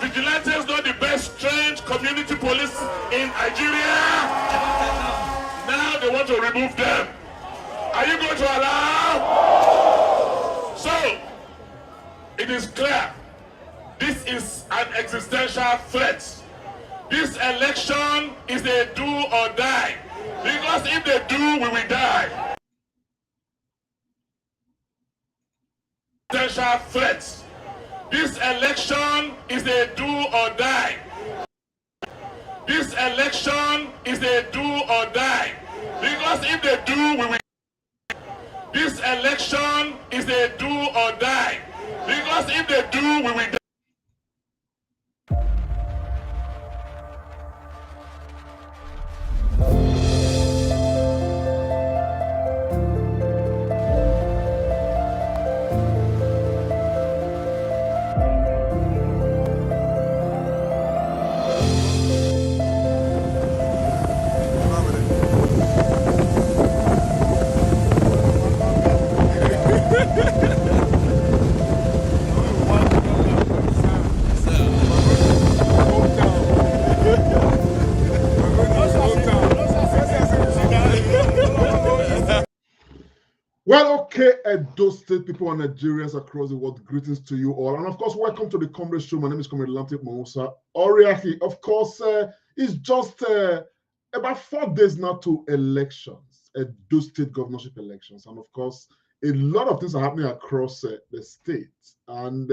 vigilantes not the best trained community police in Nigeria? Now they want to remove them. Are you going to allow? So, it is clear, this is an existential threat. This election is a do or die. Because if they do, we will die. Existential threat. This election is a do or die. This election is a do or die. Because if they do, we will. This election is a do or die. Because if they do, we will die. Well, okay, Edo State people and Nigerians across the world, greetings to you all. And of course, welcome to the Comrade Show. My name is Comrade Atlantic Mousa Oriaki. Of course, it's just about 4 days now to elections, Edo State governorship elections. And of course, a lot of things are happening across the state. And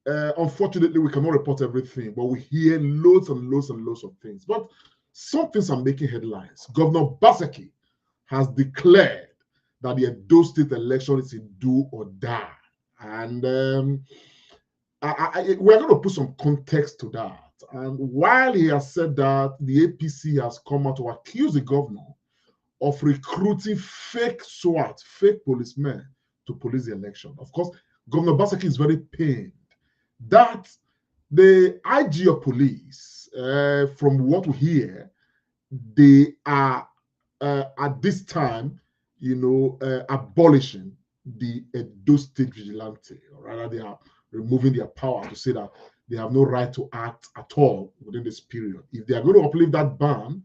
unfortunately, we cannot report everything, but we hear loads and loads and loads of things. But some things are making headlines. Governor Obaseki has declared that the Edo State election is a do or die. And we're going to put some context to that. And while he has said that, the APC has come out to accuse the governor of recruiting fake SWAT, fake policemen to police the election. Of course, Governor Obaseki is very pained that the IG of police, from what we hear, they are at this time, abolishing the Edo State vigilante, or rather they are removing their power to say that they have no right to act at all within this period. If they are going to uplift that ban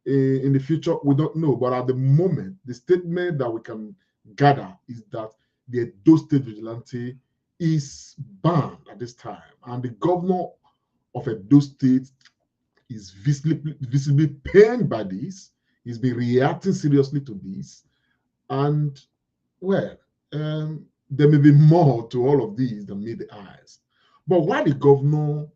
in the future, we don't know. But at the moment, the statement that we can gather is that the Edo State vigilante is banned at this time. And the governor of Edo State is visibly pained by this. He's been reacting seriously to this. And, well, there may be more to all of these than meet the eyes. But while the governor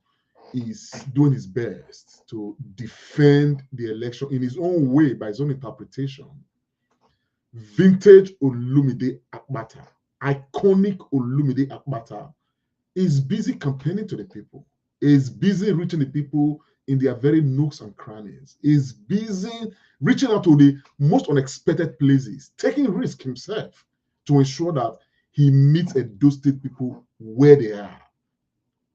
is doing his best to defend the election in his own way, by his own interpretation, vintage Olumide Akpata, iconic Olumide Akpata, is busy campaigning to the people, is busy reaching the people in their very nooks and crannies, is busy reaching out to the most unexpected places, taking risk himself to ensure that he meets Edo State people where they are.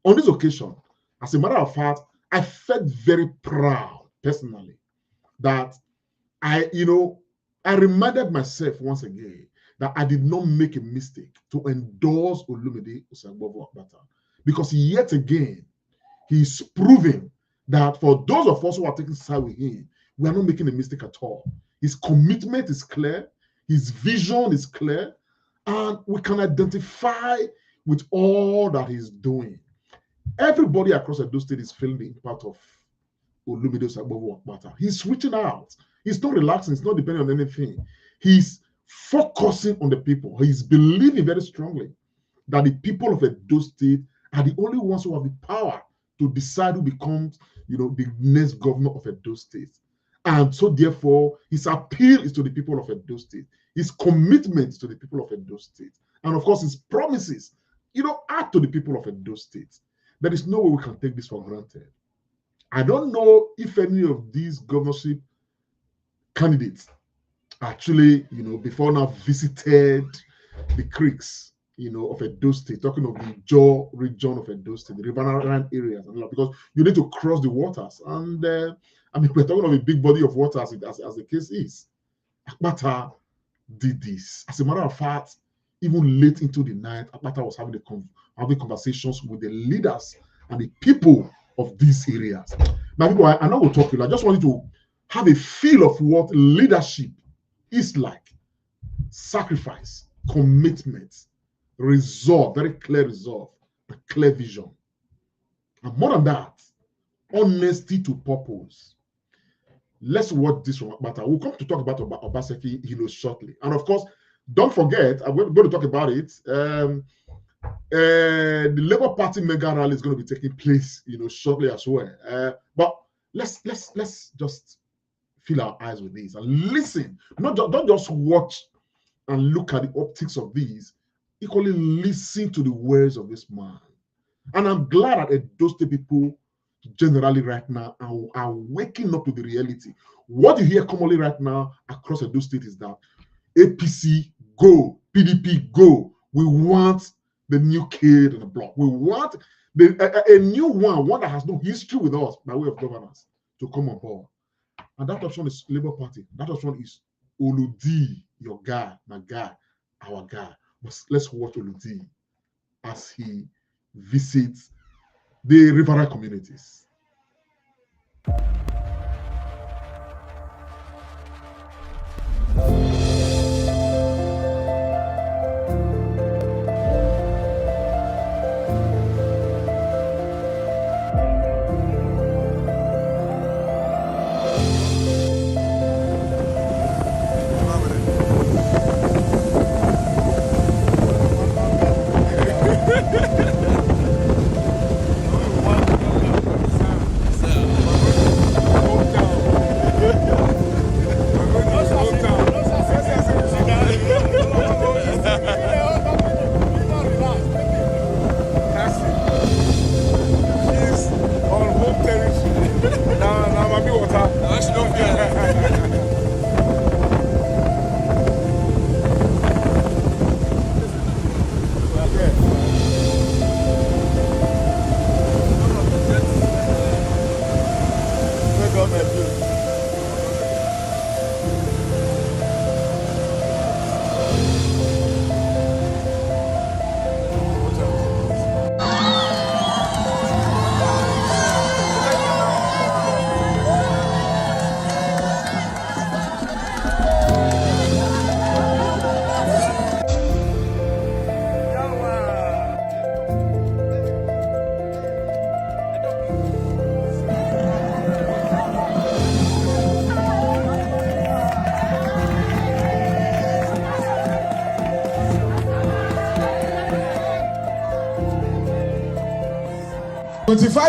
On this occasion, as a matter of fact, I felt very proud personally that I reminded myself once again that I did not make a mistake to endorse Olumide Osaigbovo Akpata, because yet again, he's proving that for those of us who are taking side with him, we are not making a mistake at all. His commitment is clear, his vision is clear, and we can identify with all that he's doing. Everybody across Edo State is feeling the impact of Olumide Osaigbovo Akpata. He's reaching out. He's not relaxing. He's not depending on anything. He's focusing on the people. He's believing very strongly that the people of Edo State are the only ones who have the power to decide who becomes, the next governor of Edo State. And so, therefore, his appeal is to the people of Edo State. His commitment to the people of Edo State. And, of course, his promises, are to the people of Edo State. There is no way we can take this for granted. I don't know if any of these governorship candidates actually, before now visited the creeks, of Edo State, talking of the Jaw region of Edo State, the riverine areas, because you need to cross the waters. And we're talking of a big body of water as the case is. Akpata did this. As a matter of fact, even late into the night, Akpata was having having conversations with the leaders and the people of these areas. My people, I know we'll talk to you. I just want you to have a feel of what leadership is like. Sacrifice, commitment, resolve, very clear resolve, a clear vision. And more than that, honesty to purpose. Let's watch this from Akpata. We'll come to talk about Obaseki shortly. And of course, don't forget, I'm going to talk about it. The Labour Party mega rally is going to be taking place, shortly as well. But let's just fill our eyes with this and listen. Don't just watch and look at the optics of these. Equally listen to the words of this man. And I'm glad that those people generally right now are waking up to the reality. What you hear commonly right now across Edo State is that APC go, PDP go. We want the new kid on the block. We want a new one that has no history with us by way of governance to come on board. And that option is Labour Party. That option is Oludi, your guy, my guy, our guy. But let's watch Oludi as he visits the riverine communities.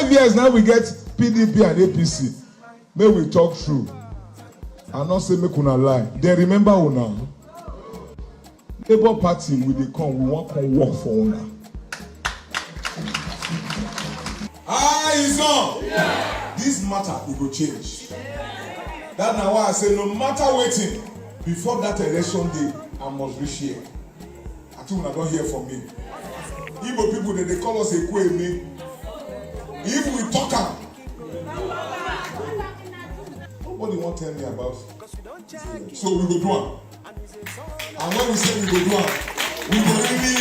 Years now we get PDP and APC. May we talk through. I not say make una lie. They remember una. Labour Party we dey come. We want to work for una. Eyes on. Yeah. This matter it will change. That's now why I say no matter waiting before that election day, I must reach here. I think una don't hear from me. Igbo people they call us Ekweme. If we talk am, nobody want to tell me about it. So we go do am. And when we say we go do am, we go really.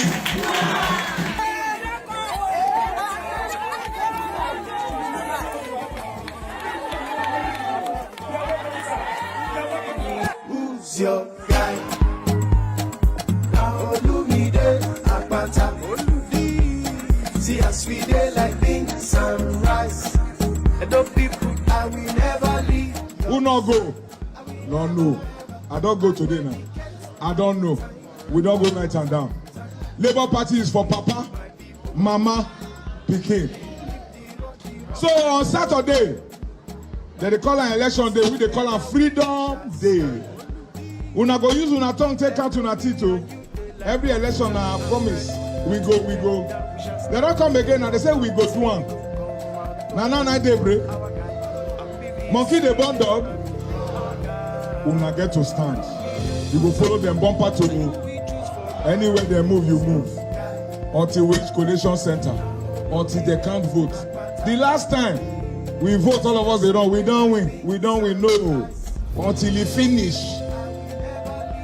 Who's your guy? Olumide Akpata. See us we dey like beans and rice. And the people I will never leave. Who not go? No. I don't go today now. I don't know. We don't go night and down. Labour Party is for Papa, Mama, Pikin. So on Saturday, they call an election day. We they call a Freedom Day. Una go use una tongue take out una tito. Every election I promise. We go. They don't come again and they say we go to one. Now they break. Monkey they burn dog. Una get to stand. You go follow them bumper to move. Anywhere they move, you move. Until we reach collation center. Until they can't vote. The last time we vote, all of us they run. We don't win. No. Until he finish.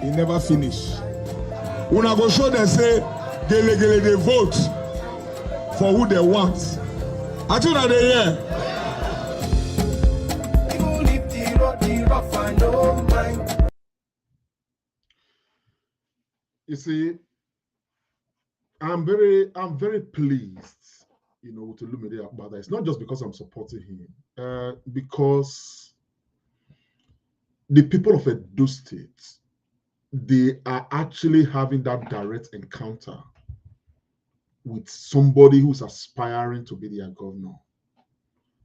He never finish. Una go show them say gele they vote. for who they want. I told her they hear. Even if the rough, I don't mind. You see, I'm very pleased, you know, with Olumide Akpata. It's not just because I'm supporting him, because the people of Edo State, they are actually having that direct encounter with somebody who's aspiring to be their governor.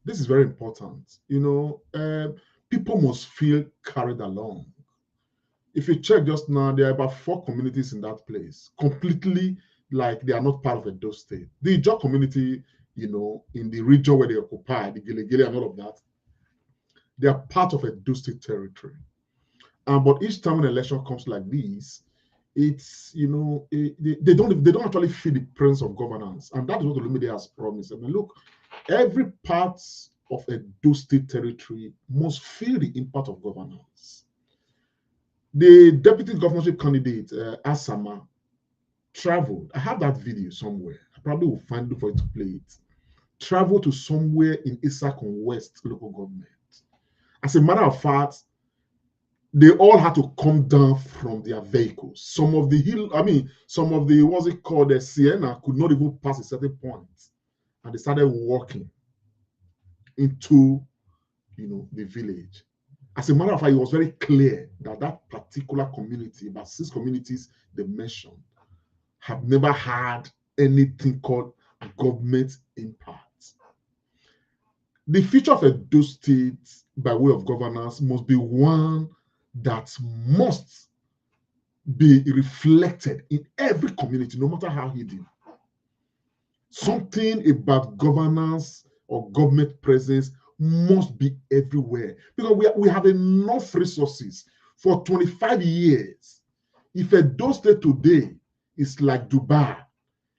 This is very important. You know, people must feel carried along. If you check just now, there are about 4 communities in that place, completely like they are not part of Edo State. The Ijaw community, you know, in the region where they occupy, the Gele and all of that, they are part of Edo State territory. But each time an election comes like this, it's, you know, they don't actually feel the presence of governance, and that is what Olumide has promised. I mean, look, every part of Edo State territory must feel the impact of governance. The deputy governorship candidate, Asama, traveled. I have that video somewhere. I probably will find it for you to play it. Traveled to somewhere in Isakon West local government. As a matter of fact, they all had to come down from their vehicles. Some of the what's it called, the Sienna could not even pass a certain point, and they started walking into, you know, the village. As a matter of fact, it was very clear that that particular community, about 6 communities they mentioned, have never had anything called government impact. The future of Edo State by way of governance must be one that must be reflected in every community, no matter how hidden. Something about governance or government presence must be everywhere, because we have enough resources for 25 years. If Edo State today is like Dubai,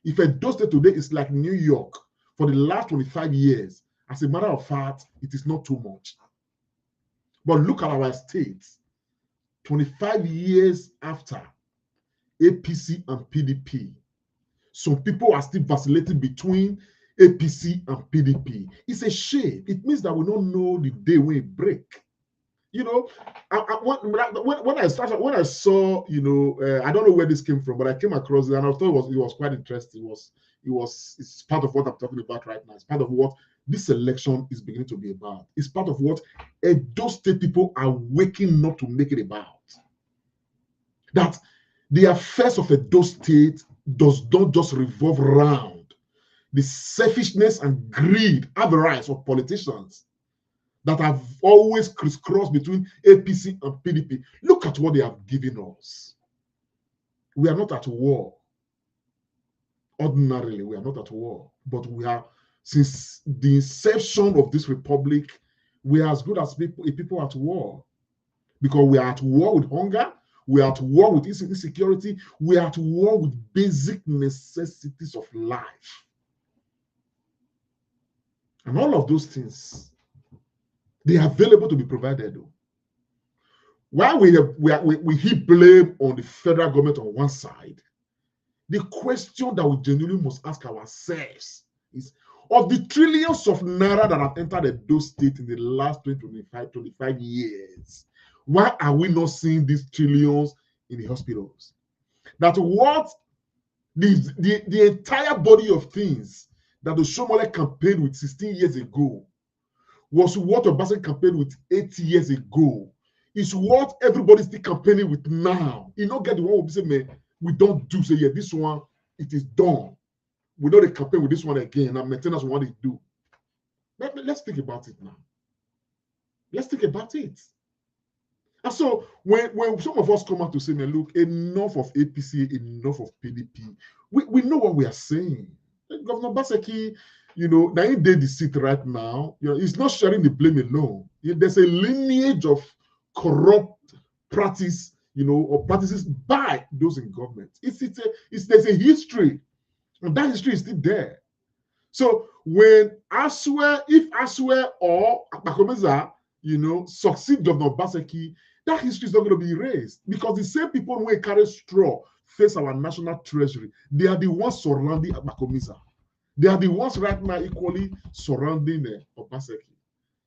if Edo State today is like New York for the last 25 years, as a matter of fact, it is not too much. But look at our states, 25 years after APC and PDP, some people are still vacillating between APC and PDP. It's a shame. It means that we don't know the day when it break. You know, when I saw, you know, I don't know where this came from, but I came across it and I thought it was quite interesting. It's part of what I'm talking about right now. It's part of what this election is beginning to be about. It's part of what Edo State people are waking up to make it about. That the affairs of Edo State does not just revolve around the selfishness and greed, avarice of politicians that have always crisscrossed between APC and PDP. Look at what they have given us. We are not at war. Ordinarily, we are not at war, but we are, since the inception of this republic, we are as good as people at war, because we are at war with hunger, we are at war with insecurity, we are at war with basic necessities of life. And all of those things, they are available to be provided. While we heap blame on the federal government on one side, the question that we genuinely must ask ourselves is, of the trillions of naira that have entered Edo State in the last 25 years, why are we not seeing these trillions in the hospitals? That what the entire body of things that the Shomole campaigned with 16 years ago was what Obaseki campaigned with 8 years ago, is what everybody's still campaigning with now. You don't get the one who say, man, we don't do, say, yeah, this one, it is done. We don't campaign with this one again, and maintenance what they do. Let's think about it now. Let's think about it. And so when some of us come out to say, man, look, enough of APC, enough of PDP, we know what we are saying. Governor Obaseki, you know, now he did the seat right now. You know, he's not sharing the blame alone. There's a lineage of corrupt practice, you know, or practices by those in government. There's a history, and that history is still there. So when if Asue or Akpata, you know, succeed Governor Obaseki, that history is not going to be erased, because the same people who carry straw face our national treasury. They are the ones surrounding Akpata. They are the ones right now equally surrounding Obaseki.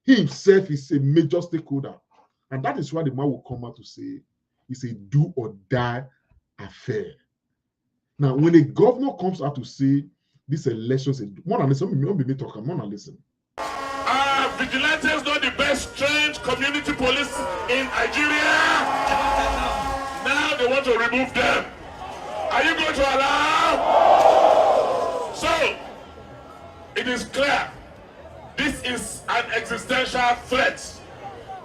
He himself is a major stakeholder. And that is why the man will come out to say it's a do or die affair. Now, when a governor comes out to say this election is more than listen, me talk, more than listen. Vigilantes not the best trained community police in Nigeria. Now they want to remove them. Are you going to allow? So, it is clear. This is an existential threat.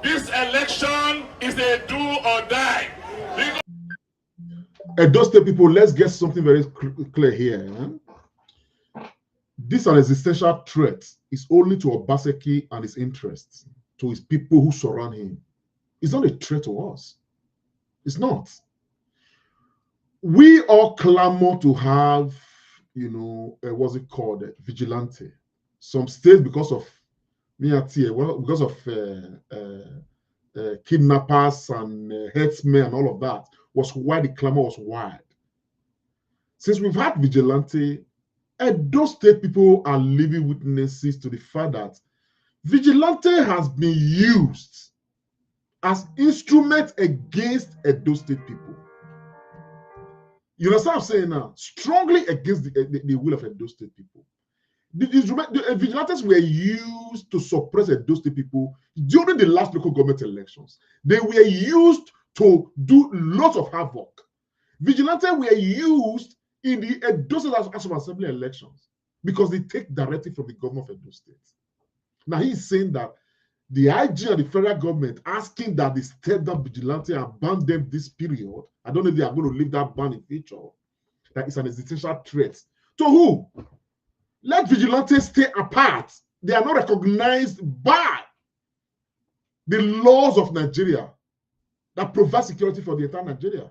This election is a do or die. Those people, let's get something very clear here. This an existential threat is only to Obaseki and his interests, to his people who surround him. It's not a threat to us. It's not. We all clamor to have, what's it called, vigilante. Some states, because of because of kidnappers and herdsmen and all of that, was why the clamor was wide. Since we've had vigilante, those state people are living witnesses to the fact that vigilante has been used as instrument against those state people. You understand what I'm saying now? Strongly against the will of those state people. The vigilantes were used to suppress those state people during the last local government elections. They were used to do lots of havoc. Vigilantes were used in the Edo State House of Assembly elections because they take directly from the governor of Edo State. Now he's saying that the IG and the federal government asking that they step down vigilante and ban them this period. I don't know if they are going to leave that ban in future. That is an existential threat. To who? Let vigilantes stay apart. They are not recognized by the laws of Nigeria that provide security for the entire Nigeria.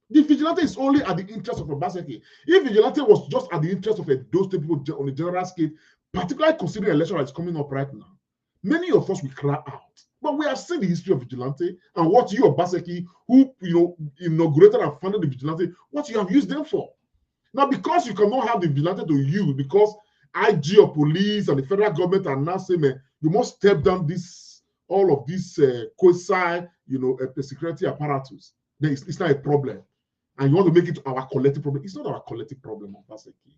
The vigilante is only at the interest of Obaseki. If vigilante was just at the interest of those people on a general scale, particularly considering the election that is coming up right now, many of us will cry out. But we have seen the history of vigilante and what you, Obaseki, who inaugurated and founded the vigilante, what you have used them for. Now, because you cannot have the vigilante to use, because IG or police and the federal government are now saying, you must step down all of these quasi, security apparatus, then it's not a problem. And you want to make it our collective problem. It's not our collective problem, Obaseki.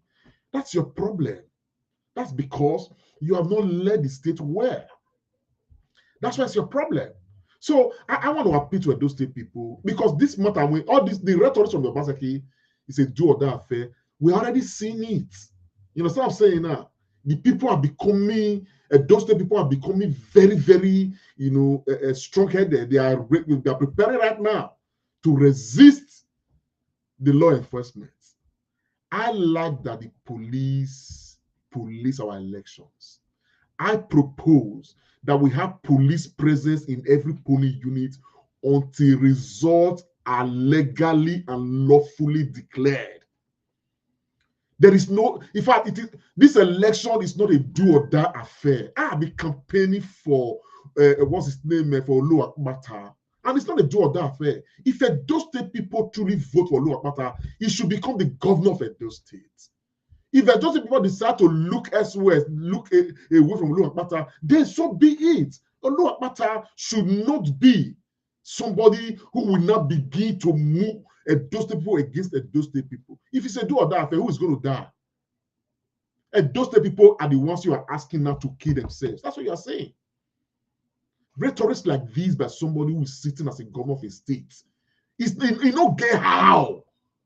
That's your problem. That's because you have not led the state well. That's why it's your problem. So I want to appeal to those state people, because this matter, the rhetoric from the Obaseki is a do or die affair. We already seen it. You know what I'm saying now? The people are becoming, those state people are becoming very, very, strong-headed. They are preparing right now to resist the law enforcement. I like that the police our elections. I propose that we have police presence in every polling unit until results are legally and lawfully declared. There is no, in fact, this election is not a do or die affair. I have been campaigning for, what's his name, for Olu Akpata. And it's not a do or die affair. If those state people truly vote for Olu Akpata, he should become the governor of those states. If those people decide to look elsewhere, look away from Olu Akpata, then so be it. Olu Akpata should not be somebody who will not begin to move those people against those state people. If it's a do or die affair, who is going to die? And those state people are the ones you are asking now to kill themselves. That's what you are saying. Rhetorics like this by somebody who is sitting as a governor of a state, you don't get how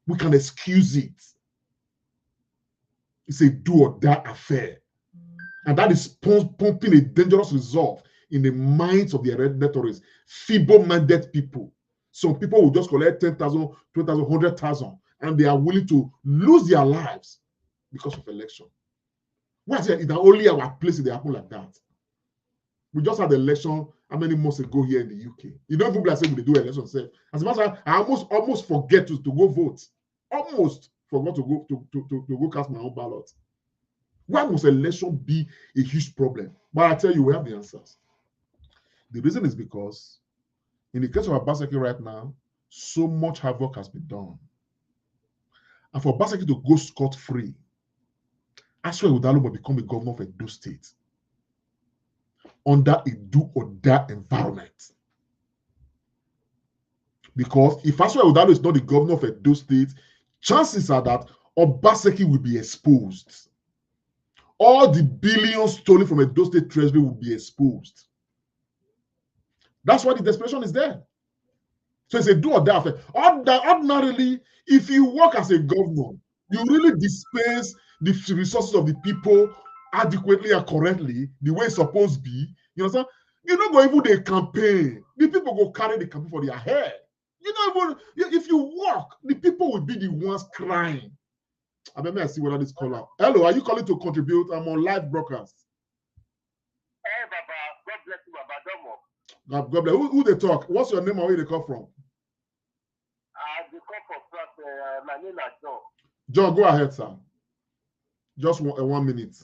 we can excuse it. It's a do or die affair. And that is pumping a dangerous resolve in the minds of the electors, feeble-minded people. Some people will just collect 10,000, 20,000, 100,000, and they are willing to lose their lives because of election. What's it? It's only our place they happen like that. We just had the election how many months ago here in the UK. You don't even like saying we do election. As a matter of fact, I almost forget to go vote. Almost forgot to go cast my own ballot. Why must election be a huge problem? But I tell you, we have the answers. The reason is because in the case of Obaseki right now, so much havoc has been done. And for Obaseki to go scot-free, Aswa Udalo will become a governor of Edo State under a do or die environment. Because if Aswa Udalo is not the governor of Edo State, chances are that Obaseki will be exposed. All the billions stolen from Edo State Treasury will be exposed. That's why the desperation is there. So it's a do or die affair. Ordinarily, if you work as a governor, you really dispense the resources of the people adequately and correctly, the way it's supposed to be. You understand? You don't go even the campaign. The people go carry the campaign for their head. You know, if you work, the people will be the ones crying. I mean, I see whether this caller. Hello, are you calling to contribute? I'm on live broadcast. Hey, Baba, God bless you, Baba Domo. God bless. Who they talk? What's your name and where they come from? The call for plus, my name is John. John, go ahead, sir. Just 1 minute.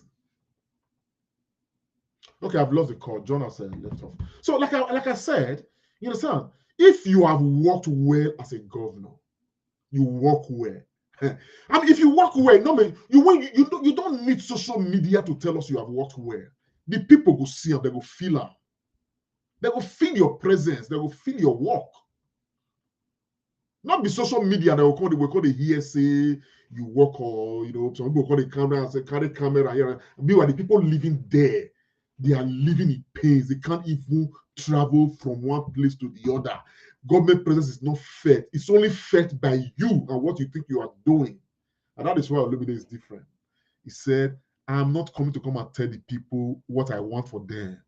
Okay, I've lost the call. John has left off. So, like I said, you understand? If you have worked well as a governor, you work well. I mean, if you work well, no man, you don't need social media to tell us you have worked well. The people will see them, they will feel them. They will feel your presence, they will feel your work. Not be social media that will call the hearsay, you work, or some people call the camera and say, carry camera here. Meanwhile, the people living there, they are living in pains. They can't even travel from one place to the other. Government presence is not fed. It's only fed by you and what you think you are doing. And that is why Olumide is different. He said, I'm not coming to come and tell the people what I want for them.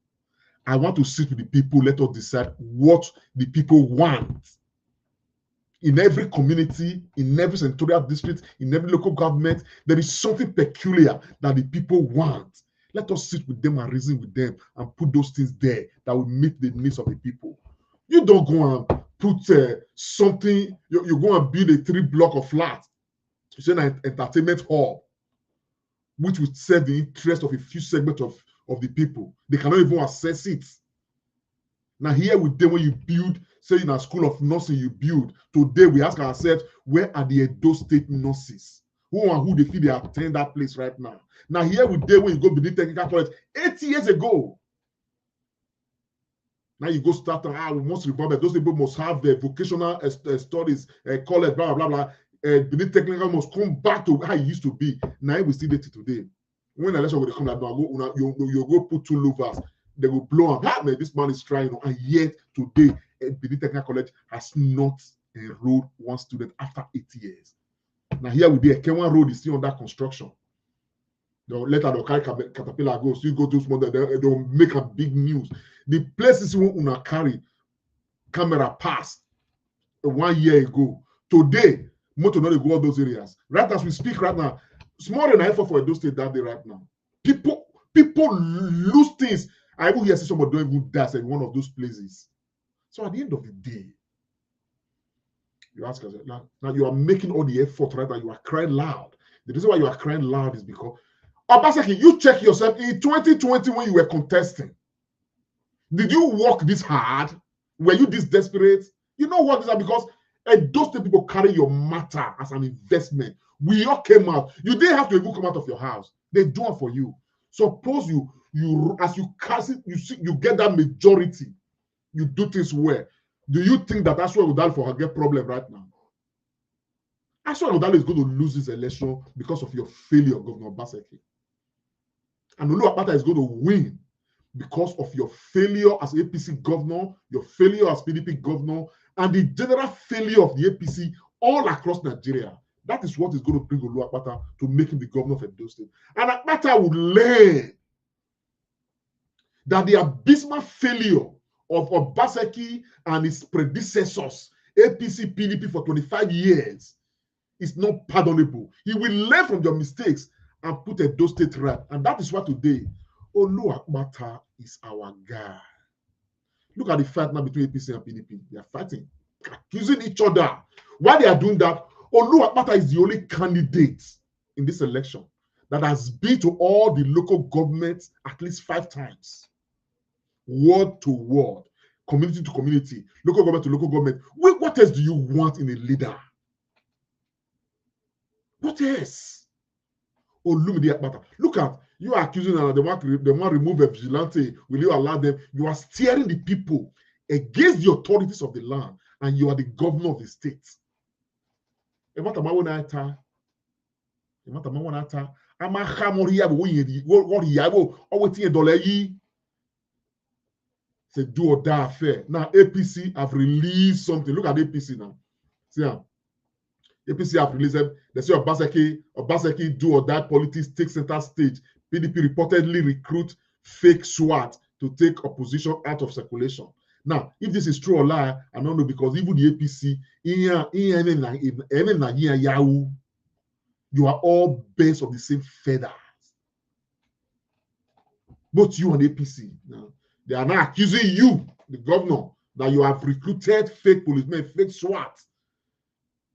I want to sit with the people. Let us decide what the people want. In every community, in every senatorial district, in every local government, there is something peculiar that the people want. Let us sit with them and reason with them and put those things there that will meet the needs of the people. You don't go and put something, you go and build a 3-block of flats. It's an entertainment hall, which will serve the interest of a few segments of the people. They cannot even access it. Now, here with them, when you build, say in a school of nursing, you build. Today, we ask ourselves, where are the Edo State nurses? Who they feel they attend that place right now? Now, here with them, when you go Benin Technical College, 8 years ago. Now you go start, we must remember those people must have their vocational studies, college, blah, blah, blah. Benin Technical must come back to how it used to be. Now we see that today. When the election will come, you go put 2 louvers. They will blow up. Man, this man is trying, and yet today, Benin Technical College has not enrolled one student after 8 years. Now here with the Kenwan Road is still under construction. Later they'll carry caterpillar go. So you go to small, they'll make a big news. The places you want to carry camera past 1 year ago. Today, motor not go all those areas. Right as we speak right now, small than effort for Edo State that day right now. People lose things. I even hear somebody don't even die in one of those places. So at the end of the day, you ask yourself, now you are making all the effort right now. You are crying loud. The reason why you are crying loud is because Obaseki, you check yourself in 2020 when you were contesting. Did you work this hard? Were you this desperate? You know what? Because those people carry your matter as an investment. We all came out. You didn't have to even come out of your house. They do it for you. Suppose you as you cast it, you get that majority. You do things well. Do you think that Aswa Udal for her get problem right now? Aswa Udal is going to lose this election because of your failure, Governor Obaseki. And Akpata is going to win because of your failure as APC governor, your failure as PDP governor, and the general failure of the APC all across Nigeria. That is what is going to bring Akpata to make him the governor of Edo State. And Akpata would learn that the abysmal failure of Obaseki and his predecessors, APC, PDP for 25 years, is not pardonable. He will learn from your mistakes and put Edo State right. And that is why today, Akpata is our guy. Look at the fight now between APC and PDP. They are fighting, accusing each other. While they are doing that, Akpata is the only candidate in this election that has been to all the local governments at least 5 times. Word to word, community to community, local government to local government. What else do you want in a leader? What else? Olumide Akpata. Look at, you are accusing the one remove a vigilante. Will you allow them? You are steering the people against the authorities of the land, and you are the governor of the state. Say do or die affair. Now APC have released something. Look at APC now. See how APC have released them. They say Obaseki do or die politics take center stage. PDP reportedly recruit fake SWAT to take opposition out of circulation. Now, if this is true or lie, I don't know, because even the APC, you are all based on the same feathers. Both you and APC. Now, they are now accusing you, the governor, that you have recruited fake policemen, fake SWAT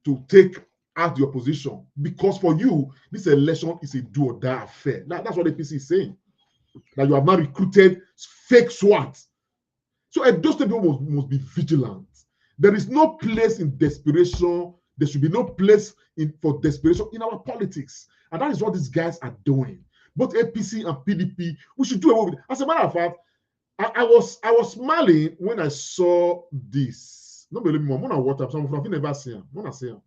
to take out the opposition. Because for you, this election is a do or die affair. That's what APC is saying. That you have now recruited fake SWAT. So those people must be vigilant. There is no place in desperation. There should be no place for desperation in our politics. And that is what these guys are doing. Both APC and PDP, we should do away with it. As a matter of fact, I was smiling when I saw this. No believe me, I'm on WhatsApp. Some of you never see him. I'm see him.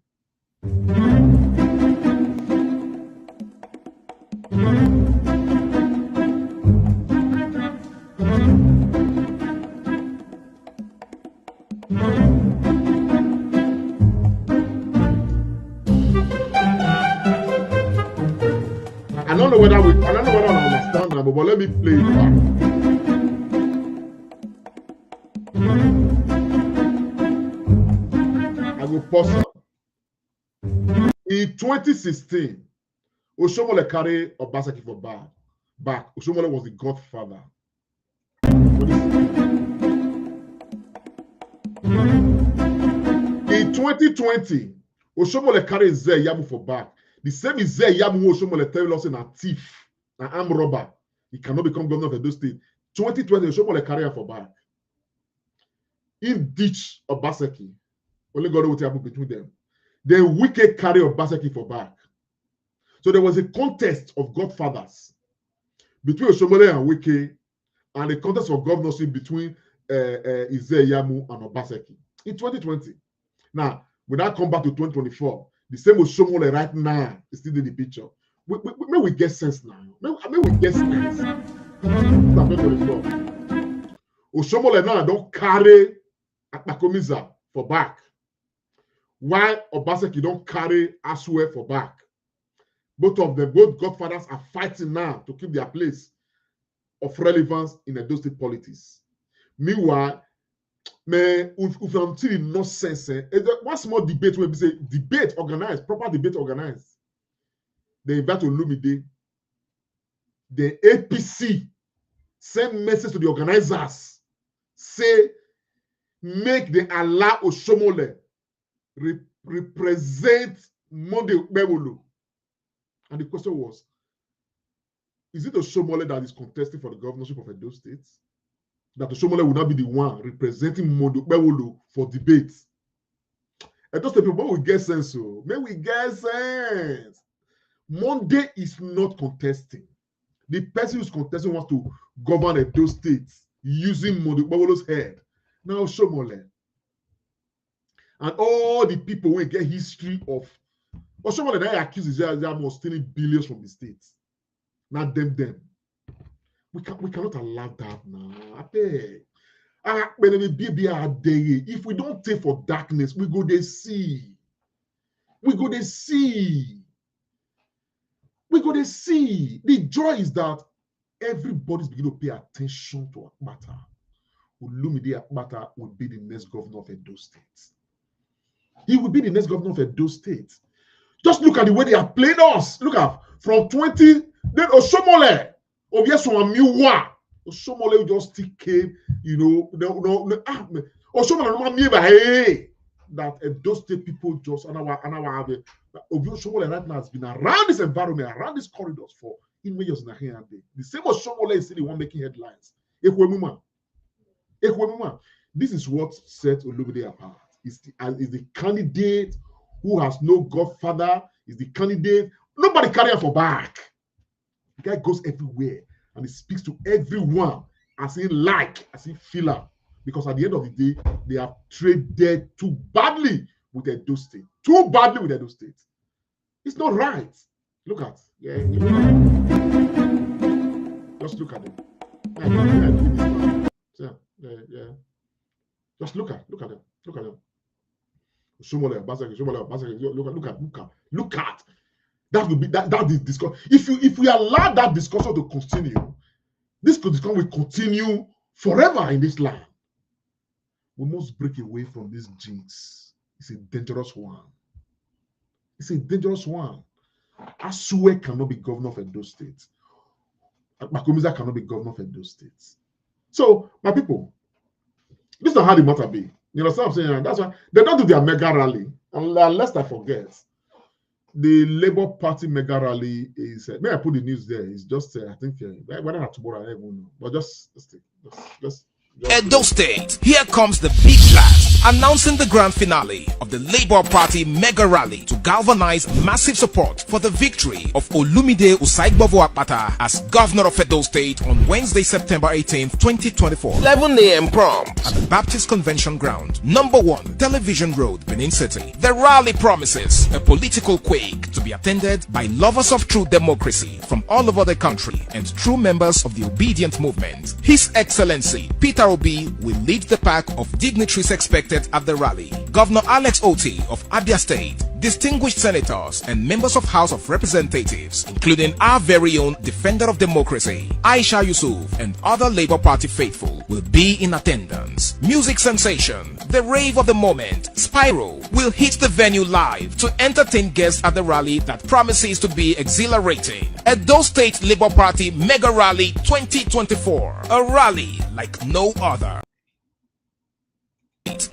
I don't know whether I understand now, but let me play it back. I will pause it. In 2016, Oshomole carried Obaseki for back. Oshomole was the godfather. In 2020, Oshomole carried Ze Yamu for back. The same is Ze Yamu Oshomole tell us in a thief, an armed robber. He cannot become governor of Edo State. 2020, Oshomole carried for back. In ditch Obaseki, only God knows what happened between them. Then Wike carry Obaseki for back. So there was a contest of godfathers between Oshomole and Wike, and a contest of governorship between Yamu and Obaseki in 2020. Now, when I come back to 2024, the same Oshomole right now is still in the picture. May we get sense now. May we get sense. Oshomole now don't carry Akpakomiza for back, while Obaseki don't carry Asue for back. Both of them, both godfathers, are fighting now to keep their place of relevance in Edo State politics. Meanwhile, if I'm telling no sense, one small debate where we say debate organized, proper debate organized. They invite Olumide. The APC send message to the organizers, say make the allow Oshomole represent Monday Bebolo. And the question was, is it Oshomole that is contesting for the governorship of Edo State? That Oshomole will not be the one representing Monday Bebolo for debate? Edo State people, we get sense. So may we get sense. Monday is not contesting. The person who's contesting wants to govern Edo State using Monday Bebolo's head. Now Oshomole. And all the people will get history of Oshomole that accused Israel of stealing billions from the states. Not them. We cannot allow that now. If we don't take for darkness, we go to see. We go to see. The joy is that everybody's beginning to pay attention to Akpata. Olumide Akpata will be the next governor of Edo State. He will be the next governor of Edo State. Just look at the way they are playing us. Look at from 20, then Oshomole. Oshomole just still came, Oshomole that Edo State people just Oshomole right now has been around this environment, around these corridors for years and a day. The same Oshomole is still the one making headlines. This is what sets Olumide apart. Is the candidate who has no godfather, is the candidate. Nobody carry her for back. The guy goes everywhere and he speaks to everyone as he as he feel am. Because at the end of the day, they have traded too badly with Edo State. Too badly with Edo State. It's not right. Look at, just look at it. Just look at them. Look at them. Look at. That will be that is discussion. If we allow that discussion to continue, this discussion will continue forever in this land. We must break away from this jinx. It's a dangerous one. It's a dangerous one. Asue cannot be governor of Edo State. Makomiza cannot be governor of Edo State. So, my people, this is not how the matter be. You know what I'm saying? That's why they don't do their mega rally. Unless I forget, the Labour Party mega rally is. May I put the news there? It's just, I think, whether not tomorrow, I don't know. But just Edo State, here comes the big blast, announcing the grand finale of the Labour Party mega rally to galvanize massive support for the victory of Olumide Usaigbovo Akpata as governor of Edo State on Wednesday, September 18th, 2024. 11 a.m. prompt at the Baptist Convention Ground, number 1, Television Road, Benin City. The rally promises a political quake to be attended by lovers of true democracy from all over the country and true members of the obedient movement. His Excellency Peter Obi will lead the pack of dignitaries expected at the rally. Governor Alex Oti of Abia State, distinguished senators and members of House of Representatives, including our very own defender of democracy, Aisha Yusuf, and other Labour Party faithful will be in attendance. Music sensation, the rave of the moment, Spyro, will hit the venue live to entertain guests at the rally that promises to be exhilarating. Edo State Labour Party Mega Rally 2024, a rally like no other.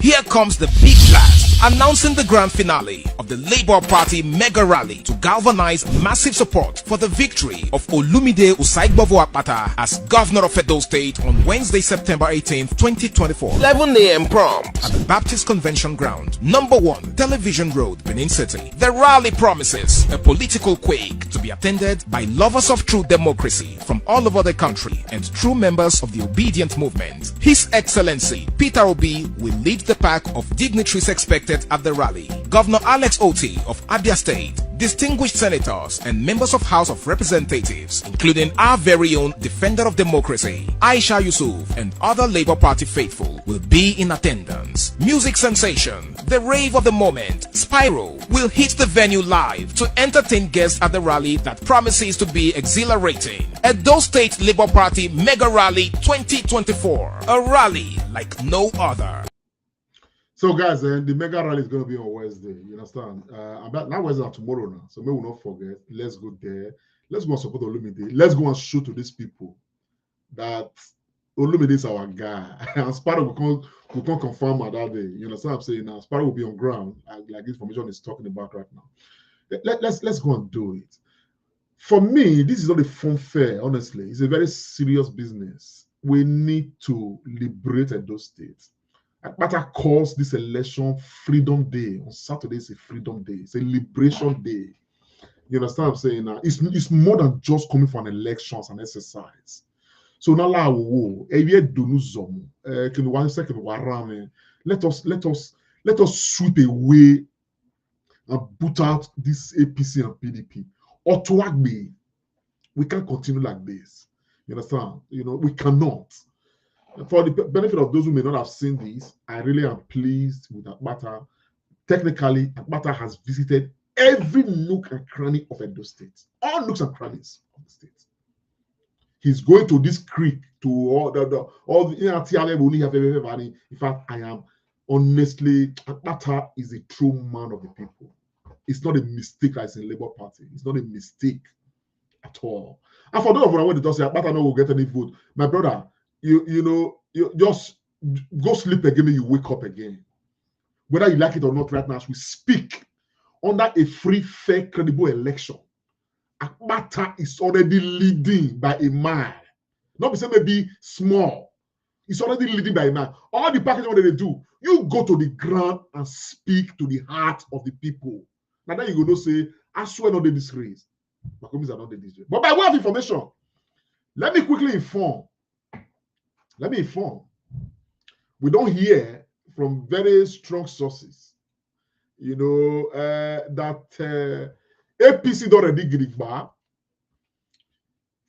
Here comes the big blast, announcing the grand finale of the Labour Party mega rally to galvanize massive support for the victory of Olumide Usaigbovo Akpata as governor of Edo State on Wednesday, September 18th, 2024. 11 a.m. prompt at the Baptist Convention Ground, number 1, Television Road, Benin City. The rally promises a political quake to be attended by lovers of true democracy from all over the country and true members of the obedient movement. His Excellency Peter Obi will lead the pack of dignitaries expected at the rally. Governor Alex Oti of Abia State, distinguished senators and members of House of Representatives, including our very own defender of democracy, Aisha Yusuf, and other Labour Party faithful will be in attendance. Music sensation, the rave of the moment, Spyro, will hit the venue live to entertain guests at the rally that promises to be exhilarating. Edo State Labour Party Mega Rally 2024, a rally like no other. So, guys, the mega rally is going to be on Wednesday. You understand? Not Wednesday, tomorrow now. So, may we not forget. Let's go there. Let's go and support Olumide. Let's go and show to these people that Olumide is our guy. And Sparrow will come confirm at that day. You understand what I'm saying? Now, Sparrow will be on ground, like this information is talking about right now. Let's go and do it. For me, this is not a fun fair, honestly. It's a very serious business. We need to liberate Edo State. Akpata calls this election Freedom Day. On Saturday, it's a Freedom Day. It's a Liberation Day. You understand what I'm saying? Now, it's more than just coming for an election, it's an exercise. So now, let us sweep away and put out this APC and PDP. Or to we can't continue like this. You understand? We cannot. For the benefit of those who may not have seen this, I really am pleased with Akpata. Technically, Akpata has visited every nook and cranny of Edo State. All nooks and crannies of the state. He's going to this creek, to all the in fact, I am honestly, Akpata is a true man of the people. It's not a mistake as in Labour Party. It's not a mistake at all. And for those of you who want to say Akpata no will get any vote, my brother, you just go sleep again and you wake up again. Whether you like it or not right now, as we speak, under a free, fair, credible election, Akpata is already leading by a mile. Not be saying maybe small. It's already leading by a mile. All the packaging what they do, you go to the ground and speak to the heart of the people. Now then you go to say, I swear not this race. Makomis are not this way. But by way of information, let me quickly inform. Let me inform. We don't hear from very strong sources, that APC don't already get it back.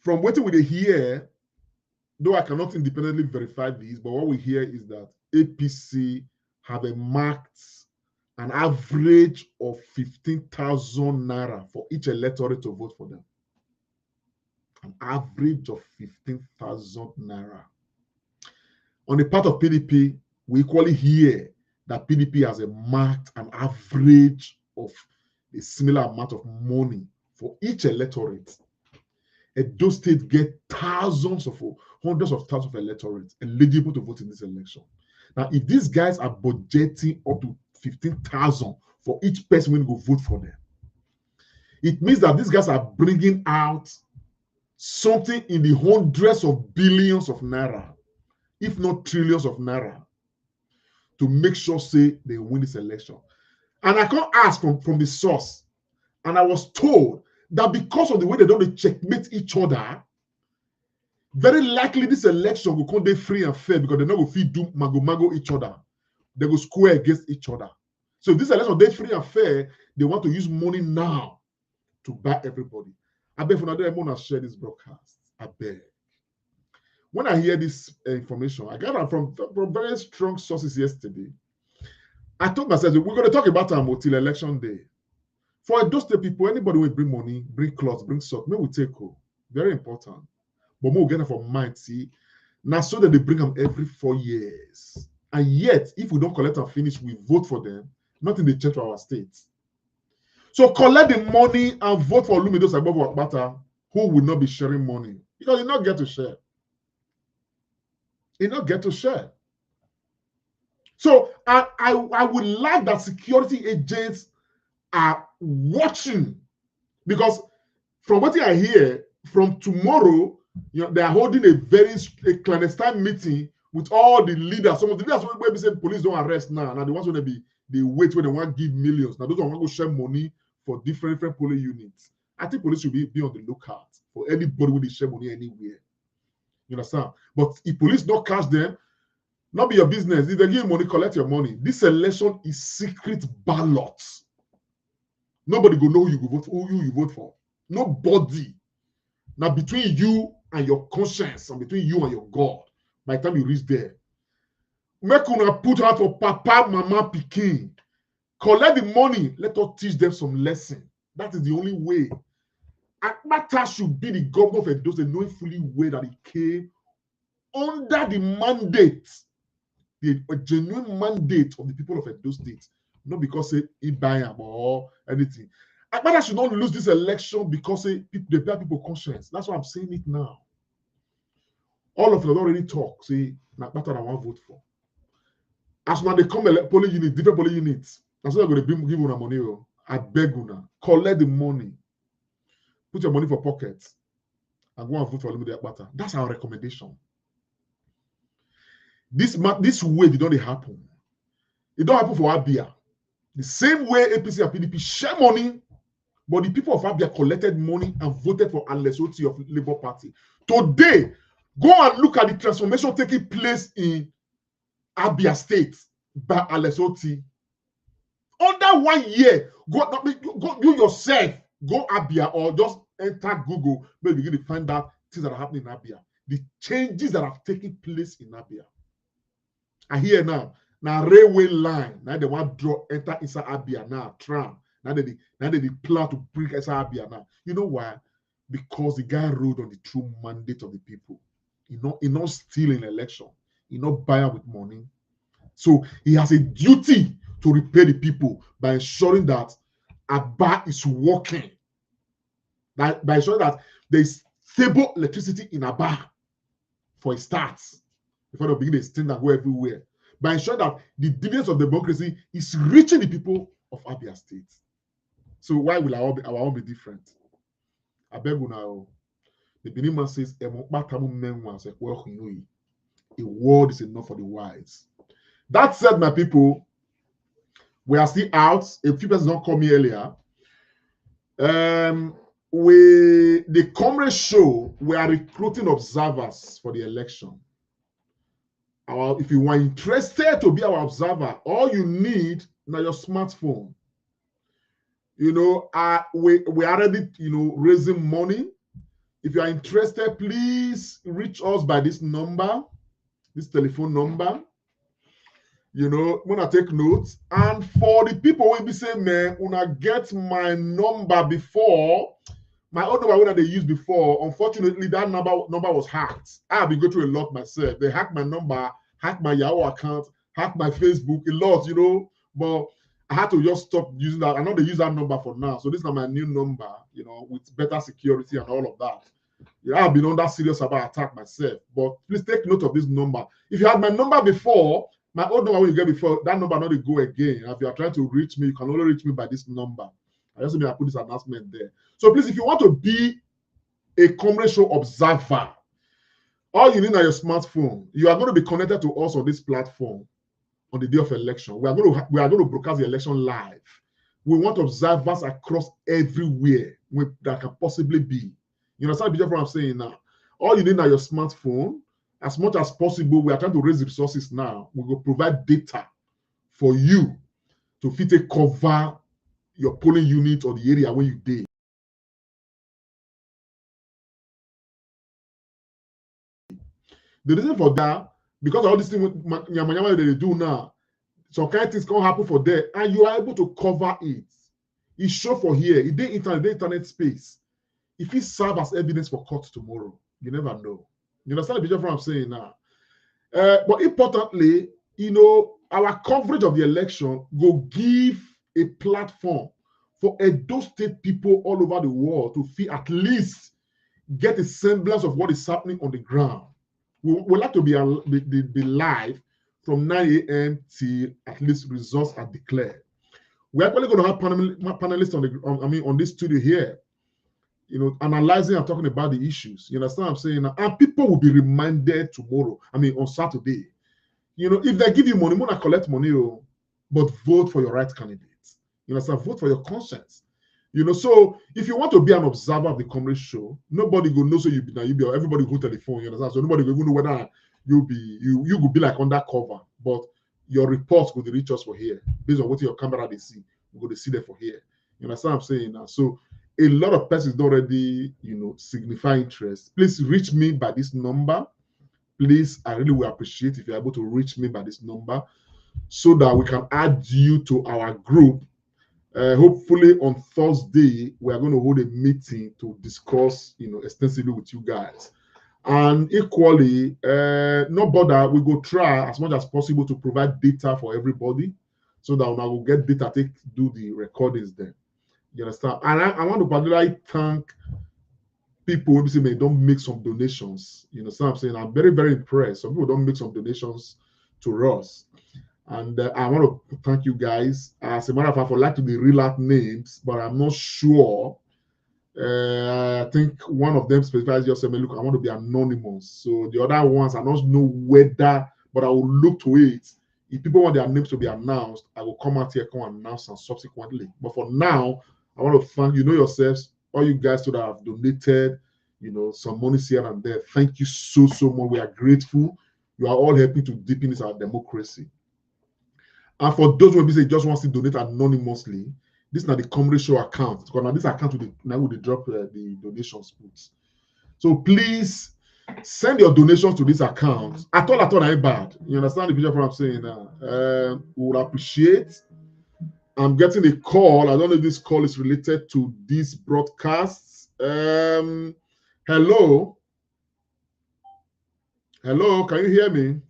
From what we hear, though I cannot independently verify this, but what we hear is that APC have marked an average of 15,000 naira for each electorate to vote for them. An average of 15,000 naira. On the part of PDP, we equally hear that PDP has marked an average of a similar amount of money for each electorate. Edo State get hundreds of thousands of electorates eligible to vote in this election. Now, if these guys are budgeting up to 15,000 for each person when go vote for them, it means that these guys are bringing out something in the hundreds of billions of naira, if not trillions of naira, to make sure say they win this election. And I can't ask from the source, and I was told that because of the way they don't checkmate each other, very likely this election will come free and fair because they're not going to feed do mago each other. They go square against each other. So if this election they free and fair, they want to use money now to buy everybody. I beg for another want to share this broadcast. I beg. When I hear this information, I got it from very strong sources yesterday. I told myself, we're going to talk about them until election day. For those people, anybody will bring money, bring clothes, bring salt, maybe we take home. Very important. But we'll get it from mind, see. Now, so that they bring them every 4 years. And yet, if we don't collect and finish, we vote for them, nothing they change for our state. So collect the money and vote for Olumido above Akpata, who will not be sharing money. Because he not get to share. He not get to share. So I would like that security agents are watching, because from what I hear, from tomorrow, they are holding a clandestine meeting with all the leaders. Some of the leaders where we say police don't arrest now. Now the ones when they wait when they want to give millions. Now those want to go share money for different polling units. I think police should be on the lookout for anybody when they share money anywhere. You understand? But if police don't catch them, not be your business. If they give you money, collect your money. This election is secret ballots. Nobody go know who you vote for. Nobody. Now between you and your conscience, and between you and your God, by the time you reach there, make una put out for papa, mama, pikin. Collect the money. Let us teach them some lesson. That is the only way. Akpata should be the governor of Edo State, knowing fully well that he came under the mandate, a genuine mandate of the people of Edo State, not because he buy him or anything. Akpata should not lose this election because they bear people conscience. That's why I'm saying it now. All of them already talk. Say, Akpata I want to vote for. As now they come polling unit, different polling units. That's why I'm going to give una money. I beg una, collect the money, put your money for pockets, and go and vote for Olumide Akpata. That's our recommendation. This way it don't happen. It don't happen for Abia. The same way APC and PDP share money, but the people of Abia collected money and voted for Alesoti of Labour Party. Today, go and look at the transformation taking place in Abia State by Alesoti. Under 1 year, go you yourself, go Abia or just enter Google, maybe begin to find out things that are happening in Abia. The changes that have taken place in Abia. I hear now railway line. Now they want to enter inside Abia now, tram. Now they plan to bring inside Abia now. You know why? Because the guy rode on the true mandate of the people. He not stealing election. He not buying with money. So he has a duty to repay the people by ensuring that Aba is working. By ensuring that there is stable electricity in Aba for a start, before they begin to extend and go everywhere. By ensuring that the dividends of democracy is reaching the people of Abia State. So why will our own be different? I beg you now. The Benin man says, a word is enough for the wise. That said, my people, we are still out. A few persons don't call me earlier. the comrade show, we are recruiting observers for the election. If you are interested to be our observer, all you need now your smartphone. We already raising money. If you are interested, please reach us by this number, this telephone number. When I take notes, and for the people will be saying, man, when I get my number before, my old number that they used before, unfortunately, that number was hacked. I've been going through a lot myself. They hacked my number, hacked my Yahoo account, hacked my Facebook, a lot, but I had to just stop using that. I know they use that number for now. So this is my new number, with better security and all of that. I've been under serious about attack myself. But please take note of this number. If you had my number before, my old number when you get before, that number not to go again. If you are trying to reach me, you can only reach me by this number. I just mean I put this announcement there. So please, if you want to be a comrade show observer, all you need is your smartphone. You are going to be connected to us on this platform on the day of election. We are going to broadcast the election live. We want observers across everywhere that can possibly be. You understand what I'm saying now? All you need is your smartphone. As much as possible, we are trying to raise resources now. We will provide data for you to fit a cover your polling unit or the area where you did. The reason for that, because all these things they do now, some kind of things can happen for there, and you are able to cover it. It's show for here. It did internet space. If it serve as evidence for court tomorrow, you never know. You understand the picture of what I'm saying now? But importantly, our coverage of the election will give a platform for Edo State people all over the world to feel at least get a semblance of what is happening on the ground. We like to be live from 9 a.m. till at least results are declared. We're actually going to have panelists on this studio here, analyzing and talking about the issues. You understand what I'm saying? And people will be reminded tomorrow, on Saturday. If they give you money, not collect money, but vote for your right candidate. You understand? Vote for your conscience. So if you want to be an observer of the comrade show, nobody will know. So you be everybody go telephone. You understand? So nobody will know whether you will be like undercover, but your reports will reach us for here based on what your camera they see. We're going to see them for here. You understand what I'm saying now? So a lot of persons already, signify interest. Please reach me by this number. Please, I really will appreciate if you're able to reach me by this number so that we can add you to our group. Hopefully on Thursday, we are going to hold a meeting to discuss, extensively with you guys. And equally, no bother, we go try as much as possible to provide data for everybody so that when I will get data, do the recordings then. You understand? And I want to particularly thank people who say they don't make some donations. You know what I'm saying? I'm very, very impressed. Some people don't make some donations to us. And I want to thank you guys. As a matter of fact, I would like to be real out names, but I'm not sure. I think one of them specifies just saying, look, I want to be anonymous. So the other ones, I don't know whether, but I will look to it. If people want their names to be announced, I will come out here, come announce them subsequently. But for now, I want to thank yourselves, all you guys that have donated, some money here and there. Thank you so much. We are grateful. You are all helping to deepen our democracy. And for those who just want to donate anonymously, this is not the comrade show account. Because now this account will drop the donations. So please send your donations to this account. At all, ain't bad. You understand the picture of what I'm saying now? We would appreciate. I'm getting a call. I don't know if this call is related to these broadcasts. Hello. Hello, can you hear me?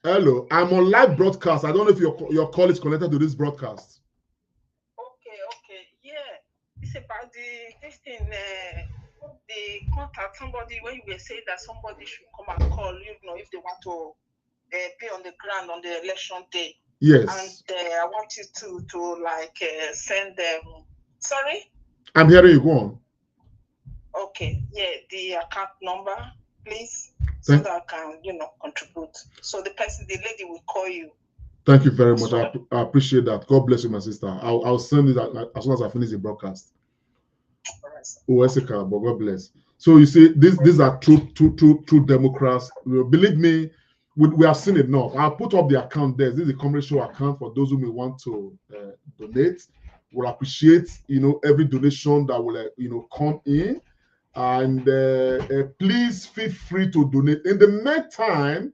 Hello, I'm on live broadcast. I don't know if your call is connected to this broadcast. Okay, yeah. It's about this thing, the contact somebody when you were saying that somebody should come and call, if they want to be on the ground on the election day. Yes. And I want you to send them. Sorry? I'm hearing you. Go on. Okay, yeah, the account number, please. So that I can, contribute. So the lady will call you. Thank you very much. I appreciate that. God bless you, my sister. I'll send it as soon as I finish the broadcast. Obaseki, but God bless. So you see, these are true Democrats. Believe me, we have seen enough. I'll put up the account there. This is a comedy show account for those who may want to donate. We'll appreciate every donation that will come in, and please feel free to donate. In the meantime,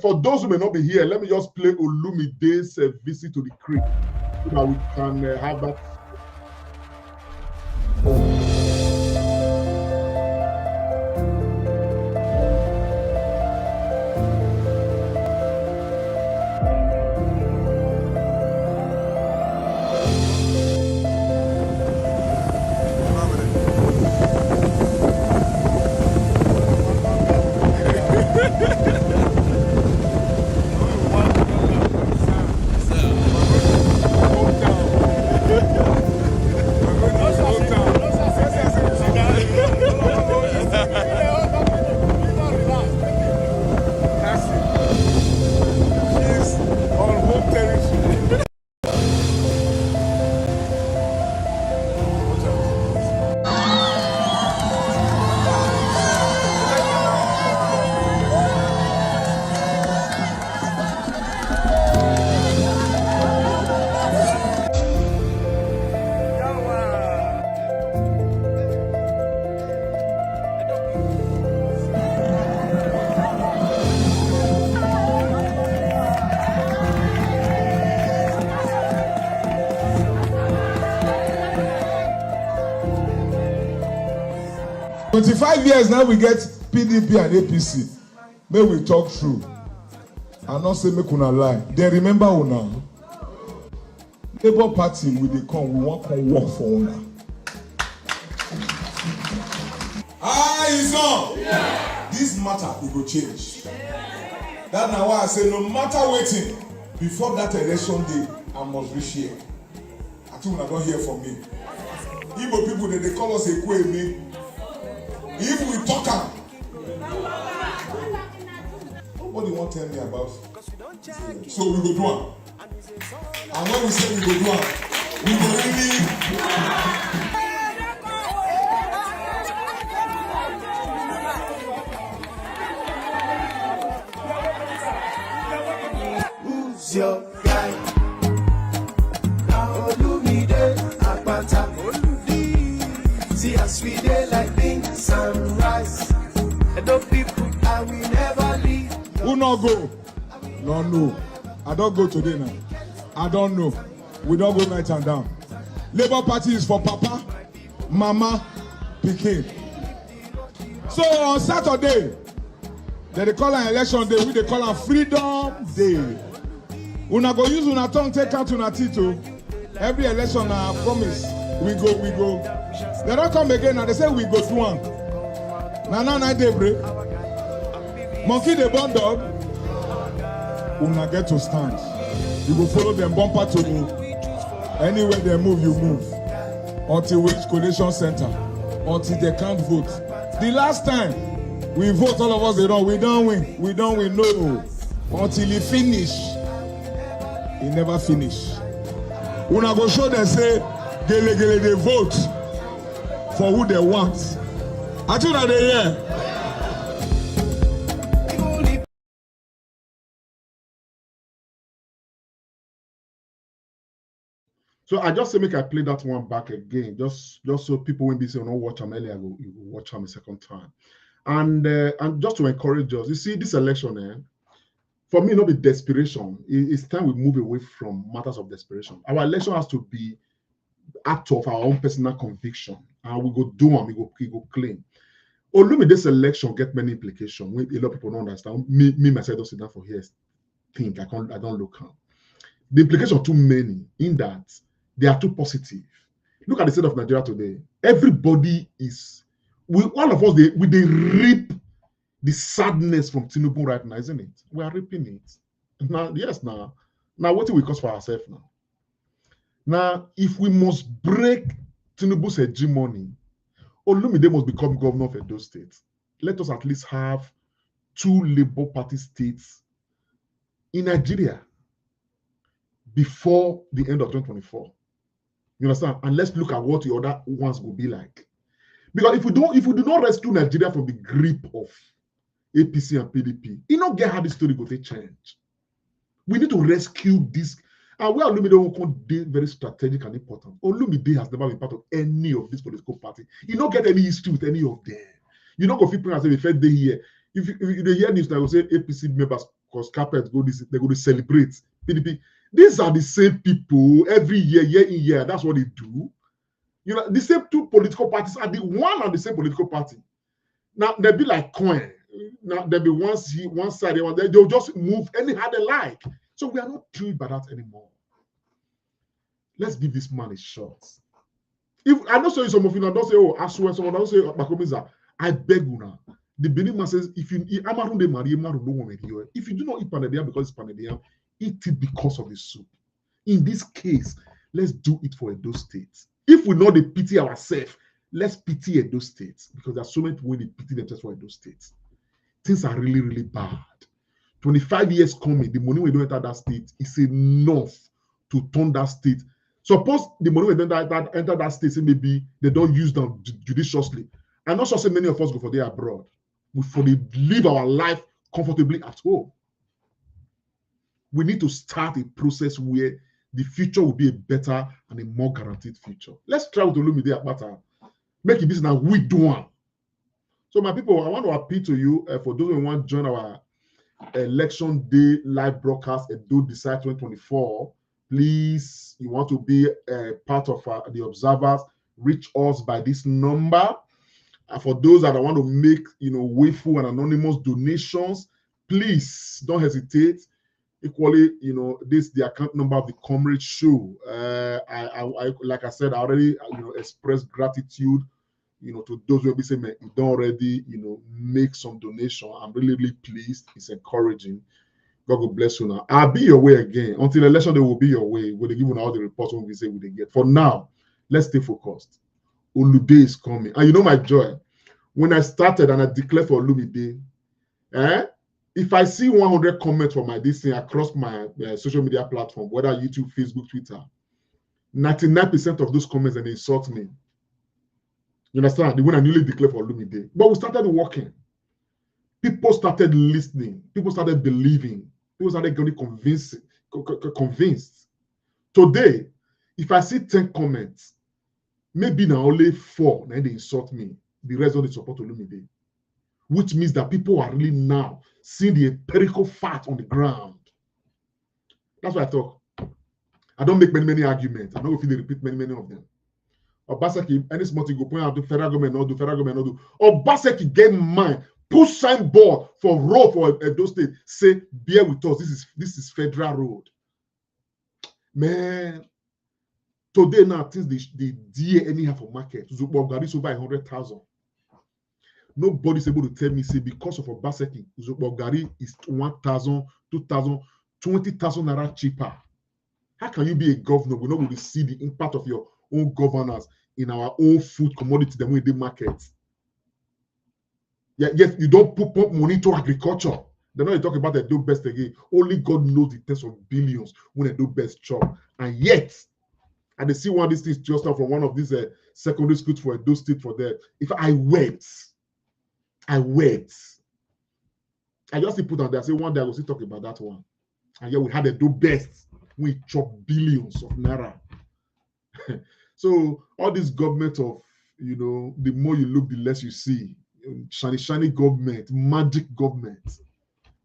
for those who may not be here, let me just play Olumide's visit to the creek so that we can have that. "25 years now we get PDP and APC. May we talk through. And not say make una lie. They remember una. Labour Party we dey come, we wan come work for una. Eyes on. Yeah. This matter e go change. That na why I say no matter wetin, before that election day, I must reach here. I think una don hear from me. Igbo people they call us Ekweme. If we talk am, nobody wan tell me about it. So we go do am. And when we say we go do am, we go really. Who's your guy? Olumide Akpata. See us we dey like being sunrise. And those people I will never leave. Who not go? No. I don't go today now. I don't know. We don't go night and down. Labour Party is for Papa, Mama, Pikin. So on Saturday, they call an election day, we they call a Freedom Day. Una go use una tongue, take out una tito. Every election I promise, we go. They don't come again and they say we go to one. Now they break. Monkey the born dog. Una get to stand. You go follow them bumper to anywhere they move, you move. Until we reach collation center. Until they can't vote. The last time we vote, all of us they don't. We don't win. We don't win. No. Until he finish. He never finish. Una go show them say gele they vote for who they want. I think that they hear. So I just say make I play that one back again, just so people when they say no watch them earlier, you go watch them a second time, and just to encourage us. You see this election, for me, not be desperation. It's time we move away from matters of desperation. Our election has to be act of our own personal conviction, and we go do them, we go claim. Only this election get many implications. A lot of people don't understand. Me myself don't sit down for here. Think I don't look out. The implications are too many in that they are too positive. Look at the state of Nigeria today. Everybody is, all of us, they reap the sadness from Tinubu right now, isn't it? We are reaping it. Now, yes, now what do we cause for ourselves now? Now, if we must break Tinubu's hegemony, Olumide must become governor of Edo State. Let us at least have 2 Labour Party states in Nigeria. before the end of 2024. You understand? And let's look at what the other ones will be like. Because if we do not rescue Nigeria from the grip of APC and PDP, you don't get how this story will change. We need to rescue this. And where Olumide will be very strategic and important. Olumide has never been part of any of this political party. You don't get any history with any of them. You don't go people and say, if they here. If they hear news, they will say APC members, because carpet go this, they're going to celebrate PDP. These are the same people every year, year in year. That's what they do. You know, the same two political parties are the one and the same political party. Now they'll be like coin. Now there'll be one side, they'll just move anyhow they like. So we are not thrilled by that anymore. Let's give this man a shot. If I know some of you now don't say, oh, I swear, someone don't say Bakomiza. I beg you now. The Benin man says, if you eat Amaru de Marie, if you do not eat Panadian because it's Panadian, eat it because of the soup. In this case, let's do it for Edo State. If we know the pity ourselves, let's pity Edo State, because there's so many people who pity themselves for Edo State. Things are really, really bad. 25 years coming, the money we don't enter that state is enough to turn that state. Suppose the money we don't enter that state, say maybe they don't use them judiciously. I'm not sure say many of us go for there abroad. We for they live our life comfortably at home. We need to start a process where the future will be a better and a more guaranteed future. Let's try with Olumide Akpata. Make it business now we do one. So my people, I want to appeal to you for those who want to join our election day live broadcast Edo Decide 2024. Please, you want to be part of the observers, reach us by this number. For those that want to make, wayful and anonymous donations, please don't hesitate. Equally, this is the account number of the Comrade Show. I like I said, I already, expressed gratitude, to those who will be saying, you don't already, make some donation. I'm really, really pleased. It's encouraging. God will bless you now. I'll be your way again. Until election, they will be your way. We'll give you all the reports when we say we get. For now, let's stay focused. Olude is coming. And you know my joy. When I started and I declared for Olumide, if I see 100 comments from this thing across my social media platform, whether YouTube, Facebook, Twitter, 99% of those comments and they insult me. You understand? When I newly declared for Olumide. But we started working. People started listening. People started believing. People started getting convinced. Today, if I see 10 comments, maybe now only 4, then they insult me. The rest of the support Olumide. Which means that people are really now seeing the empirical fact on the ground. That's what I thought. I don't make many arguments. I don't feel they repeat many of them. Obaseki, any small thing go point out to federal government, not do federal government, not do. Obaseki get mine. Push signboard for road for Edo State. Say, bear with us. This is federal road. Man, today now things they dear anyhow for market. Zubogari is over 100,000. Nobody's able to tell me, say, because of Obaseki, Zubogari is 1,000, 2,000, 20,000 naira cheaper. How can you be a governor? We're not going to see the impact of your own governance in our own food commodity than we did market. Yes, you don't put money to agriculture. They're not talking about the do best again. Only God knows the tens of billions when they do best job. And yet, and they see one of these things just from one of these secondary schools for Edo State for there. If I wait. I just put on there. I say one day I will still talk about that one. And yeah, we had a do best. We chop billions of naira. So all this government of, the more you look, the less you see. Shiny government, magic government.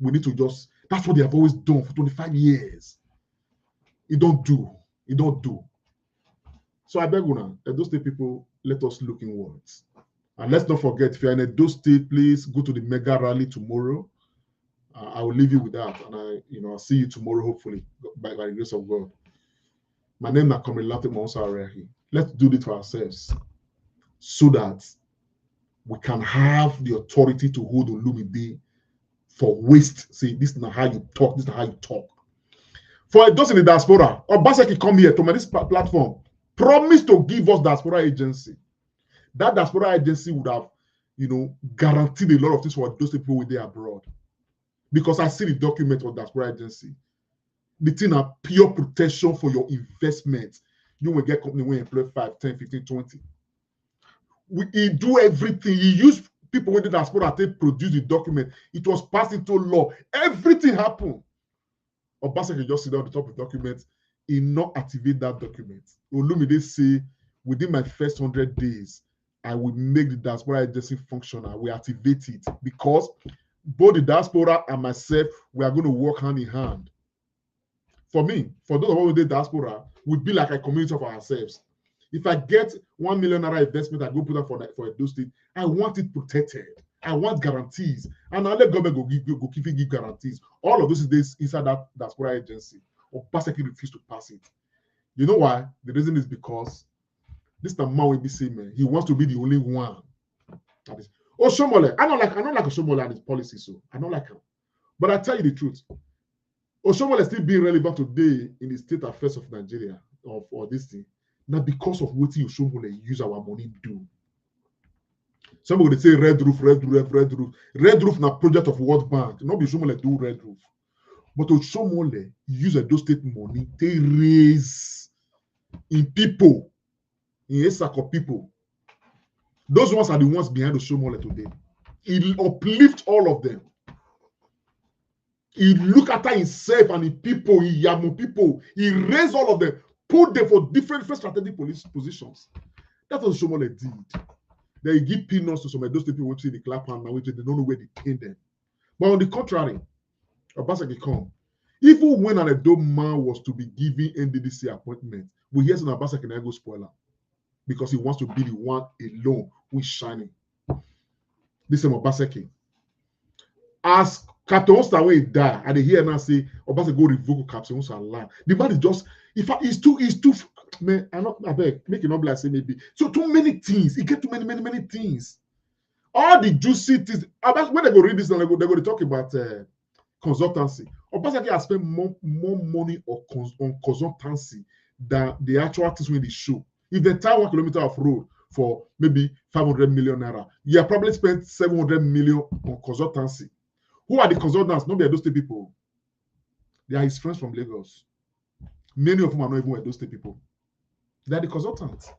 We need to just, that's what they have always done for 25 years. It don't do. So I beg you now, Edo State people, let us look inwards. And let's not forget, if you're in Edo State, please go to the mega rally tomorrow. I will leave you with that. And I'll see you tomorrow, hopefully, by the grace of God. My name is Comrade Latte Monsa Arehi. Let's do this for ourselves so that we can have the authority to hold Olumide for waste. See, this is not how you talk. This is not how you talk. For those in the diaspora, Obaseki come here to this platform, promise to give us diaspora agency. That diaspora agency would have, guaranteed a lot of things for those people with their abroad. Because I see the document of diaspora agency. The thing are pure protection for your investment. You will get company when employ 5, 10, 15, 20. He do everything. He used people when the diaspora they produce the document. It was passed into law. Everything happened. Obaseki just sit down on the top of the document. He not activate that document. Olumide say, within my first 100 days, I will make the diaspora agency functional. I will activate it because both the diaspora and myself, we are going to work hand in hand. For me, for those of us who did diaspora, we be like a community of ourselves. If I get 1 million naira investment, I go put that for Edo State. I want it protected. I want guarantees, and I'll let government go give guarantees. All of this is inside that diaspora agency. Obaseki refused to pass it. You know why? The reason is because this man will be saying, man, he wants to be the only one. That is, Oshomole. I don't like Oshomole and his policy, so I don't like him. But I tell you the truth. Oshomole is still being relevant today in the state affairs of Nigeria or this thing. Not because of what Oshomole use our money do. Somebody say red roof. Red roof na project of World Bank. Not be Oshomole do red roof. But Oshomole use those state money they raise in people, in Esako people. Those ones are the ones behind Oshomole today. He uplift all of them. He look after himself and the people, he Yamu people. He raised all of them, put them for different strategic positions. That's what Oshomole did. They give peanuts to some of those people who see the clap hand and they don't know where they pay them. But on the contrary, Obaseki come. Even when an Edo man was to be given NDDC appointment, we hear some Obaseki na go spoiler because he wants to be the one alone who is shining. This is Obaseki. As Captain Oster when he die, and they hear now say Obaseki go revoke Captain Oster land. The man is just, in fact, he's too. Man, I beg, make it not be like say maybe. So too many things. He get too many things. All the juicy things. When they go read this, they go to talk about consultancy. Obaseki has spent more money on consultancy than the actual things when they show. If they tie 1 kilometer of road for maybe 500 million naira, you have probably spent 700 million on consultancy. Who are the consultants? Not those state people. They are his friends from Lagos. Many of them are not even those state people. They are the consultants.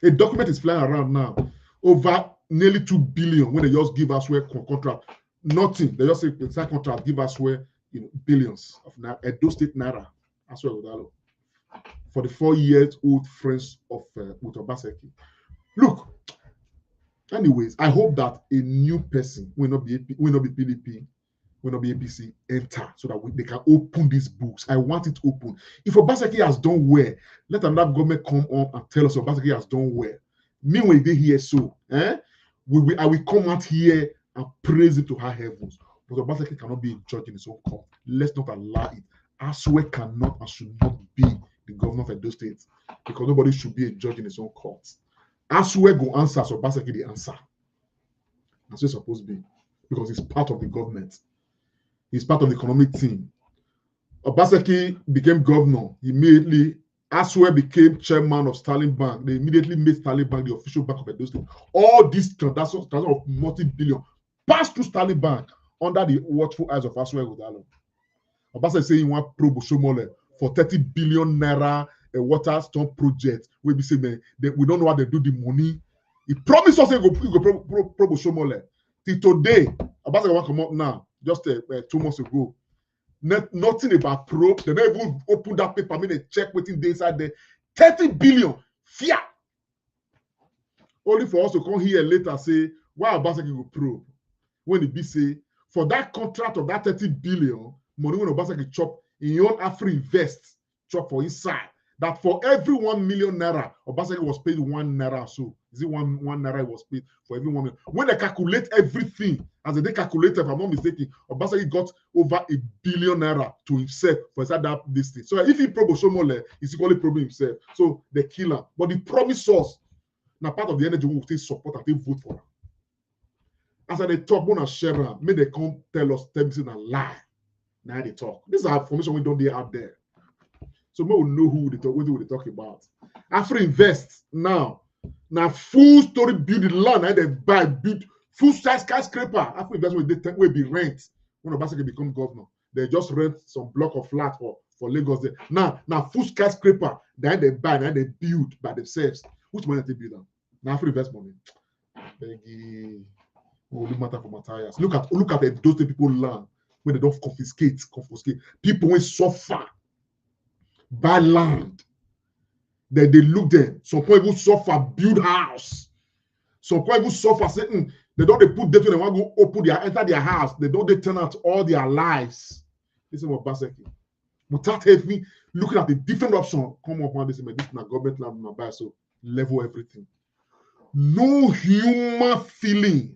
A document is flying around now over nearly 2 billion when they just give us where contract. Nothing. They just say inside contract, give us where billions of Edo State naira. As well for the 4-year-old friends of with Obaseki. Look. Anyways, I hope that a new person will not be PDP, will not be APC enter so that they can open these books. I want it open. If Obaseki has done well, let another government come on and tell us Obaseki has done well. Meanwhile, they hear so, I will come out here and praise it to high heavens. But Obaseki cannot be a judge in his own court. Let's not allow it. Aswe cannot and should not be the governor of Edo State because nobody should be a judge in his own court. Aswe go answer, so Obaseki the answer. That's what it's supposed to be because he's part of the government. He's part of the economic team. Obaseki became governor. Immediately, Aswe became chairman of Sterling Bank. They immediately made Sterling Bank the official bank of Edo State. All these transactions of multi-billion passed through Sterling Bank under the watchful eyes of Aswe Godalo. Obaseki saying he want probe Oshomole for 30 billion naira a water storm project. We be saying we don't know how they do the money. He promised us he go probe Oshomole. Till today, Obaseki want to come up now. Just 2 months ago. Nothing about probe. They never even open that paper. I mean, they check waiting days inside there. 30 billion. Fear. Only for us to come here later say, why Obaseki go probe? When it be say, for that contract of that 30 billion, money when Obaseki chop, in your own Afri invest, chop for inside. That for every 1 million naira, Obaseki was paid 1 naira. So, is it one naira was paid for every 1 million? When they calculate everything, as they calculate, if I'm not mistaken, Obaseki got over 1 billion naira to himself for inside that this thing. So if he probe Oshomole, he's equally probing himself. So they kill him. But the promise source, now part of the energy will take support and take vote for him. As they talk, when I share them, may they come tell me a lie. Now they talk. This is our information we don't do out there. So we will know who they talk about. After invest now full story build the land and they buy build full size skyscraper. After investment they will be rent when Obaseki become governor. They just rent some block of flat for Lagos there. Now full skyscraper, then they buy, then they build by themselves. Which money they build them? Now for invest money. Only matter for Matthias. Look at those people land when they don't confiscate. People will suffer buy land. Then they look there. Some people suffer build house. Some people suffer saying they don't put them, they want to go open enter their house. They don't turn out all their lives. This is what Obaseki. Without me looking at the different option, come up on this government land buy, so level everything. No human feeling.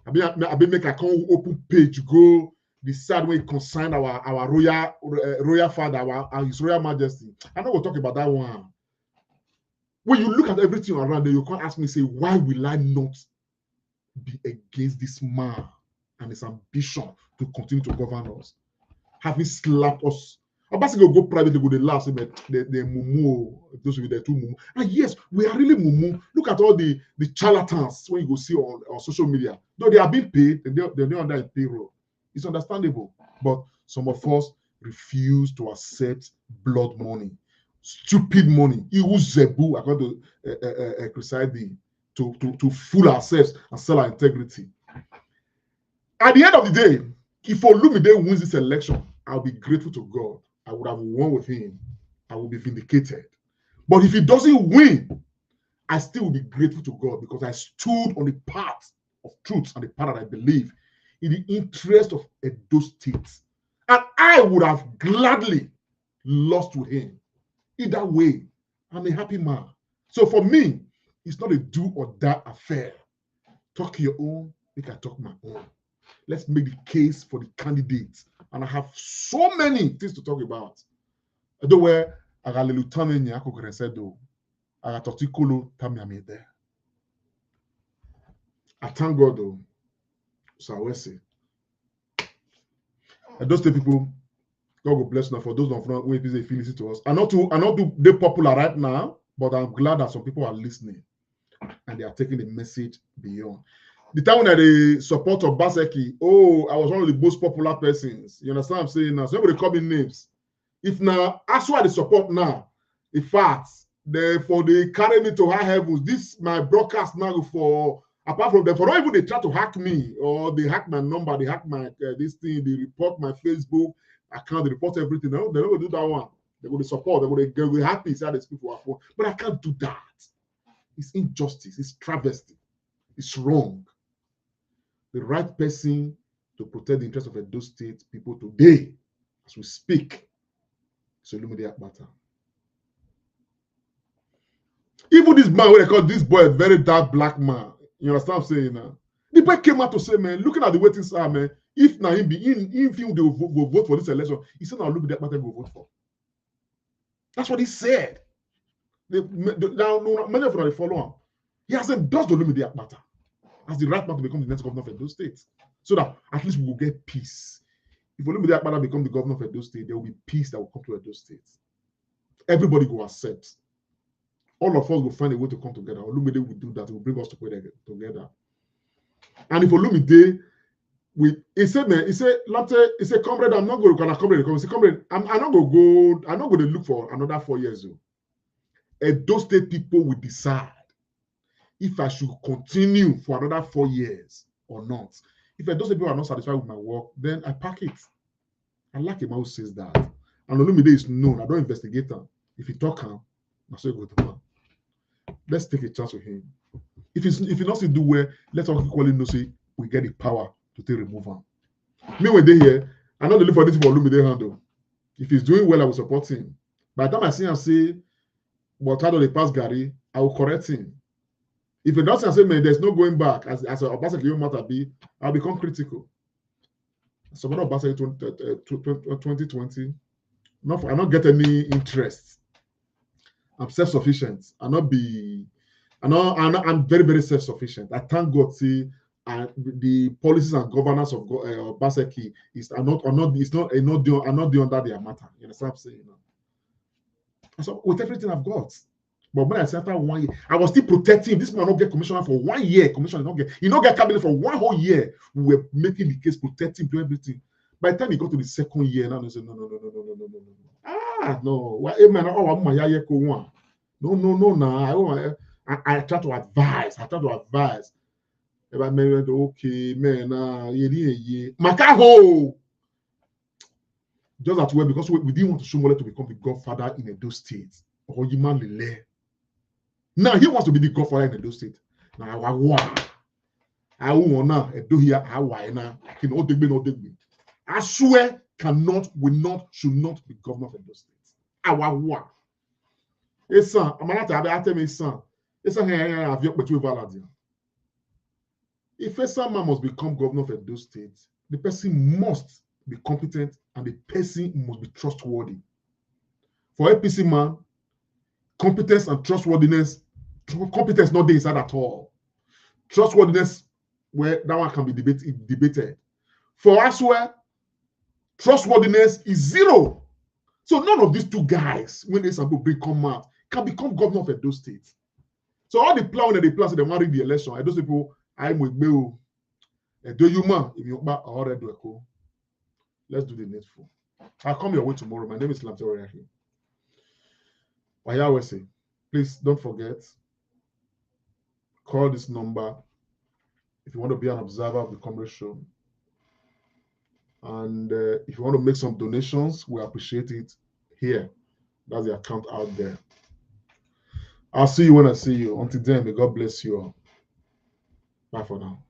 I be make a come open page, go decide when it concern our royal father, his royal majesty. I know we'll talk about that one. When you look at everything around there, you can't ask me, say, why will I not be against this man and his ambition to continue to govern us? Have he slapped us? Obaseki will go privately, go the last, they mumu, those with the two mumu. And yes, we are really mumu. Look at all the charlatans when you go see on social media. Though they are being paid, they're not under a payroll. It's understandable. But some of us refuse to accept blood money, stupid money. Zebu, according to Christianity, to fool ourselves and sell our integrity. At the end of the day, if Olumide wins this election, I'll be grateful to God. I would have won with him. I will be vindicated. But if he doesn't win, I still will be grateful to God because I stood on the path of truth and the path that I believe in the interest of Edo State. And I would have gladly lost with him. Either way, I'm a happy man. So for me, it's not a do or die affair. Talk your own, make I talk my own. Let's make the case for the candidates. And I have so many things to talk about. I don't wear I got little time in Yako Gresedo. I got Totikolo Tamiami there. I thank God though. So I will say. And those people, God will bless now for those of us who feel listen to us. I'm not too popular right now, but I'm glad that some people are listening and they are taking the message beyond. The time when I support Obaseki, I was one of the most popular persons. You understand what I'm saying now? So everybody call me names. If now, as why the support now, in fact, for they carry me to high heavens, this my broadcast now for, apart from them, for not even they try to hack me, or they hack my number, they hack my this thing, they report my Facebook account, they report everything. They're not going to do that one. They're going to support, they're going to be happy, say these people are for. But I can't do that. It's injustice, it's travesty, it's wrong. The right person to protect the interests of Edo State people today, as we speak, is Olumide Akpata. Even this man, what they call this boy, a very dark black man. You understand what I'm saying now? The boy came out to say, man, looking at the way things are, man, if now him they will vote for this election, he said now Olumide Akpata will vote for. That's what he said. Now many of them they follow him. He has endorsed Olumide Akpata as the right man to become the next governor of Edo State, so that at least we will get peace. If Olumide Akpata become the governor of Edo State, there will be peace that will come to Edo State. Everybody will accept. All of us will find a way to come together. Olumide will do that. He will bring us together. And if Olumide, he said, comrade, I'm not going to comrade. He said, comrade, I'm not going to look for another 4 years. Edo State people will decide if I should continue for another 4 years or not. If those people are not satisfied with my work, then I pack it. I like a man who says that. And Olumide is known. I don't investigate him. If he talk him, I say go to man. Let's take a chance with him. If he not do well, let's all equally know say we get the power to take remove him. Me when they here, I know they look for this for Olumide handle. If he's doing well, I will support him. By the time I see him say, but how do they pass Gary, I will correct him. If he doesn't say, man, there's no going back, as Obaseki matter be, I'll become critical. So about Obaseki 2020, I don't get any interest. I'm self-sufficient. I'm very, very self-sufficient. I thank God, see, the policies and governance of Obaseki are not under their matter. You understand what I'm saying? So with everything I've got. But when I said after 1 year, I was still protecting. This man not get commissioner for 1 year. Commissioner not get cabinet for 1 whole year. We were making the case, protecting, doing everything. By the time he got to the second year, now they say, no. No. Amen. No. I try to advise. If I married, okay, man, Makaho. Just that way, because we didn't want to Shumole to become the godfather in Edo State. Or now he wants to be the godfather in Edo State. Now I wanna Edo here. I can not digbe. I swear, should not be governor of Edo State. Yes, son. I'm not telling me, son. Yes, son. If a son man must become governor of Edo State, the person must be competent and the person must be trustworthy. For APC man, competence and trustworthiness, competence not there inside at all. Trustworthiness, where that one can be debated. For us, where trustworthiness is zero. So none of these two guys, when they come out, can become governor of Edo State. So all the plan that they plan, so they want to the election. Those people, I'm with Bill. Do you man? If you already do a call, let's do the needful. I'll come your way tomorrow. My name is Lamteria here. Wayawese, please don't forget. Call this number if you want to be an observer of the Comrade Show. And if you want to make some donations, we appreciate it here. That's the account out there. I'll see you when I see you. Until then, may God bless you all. Bye for now.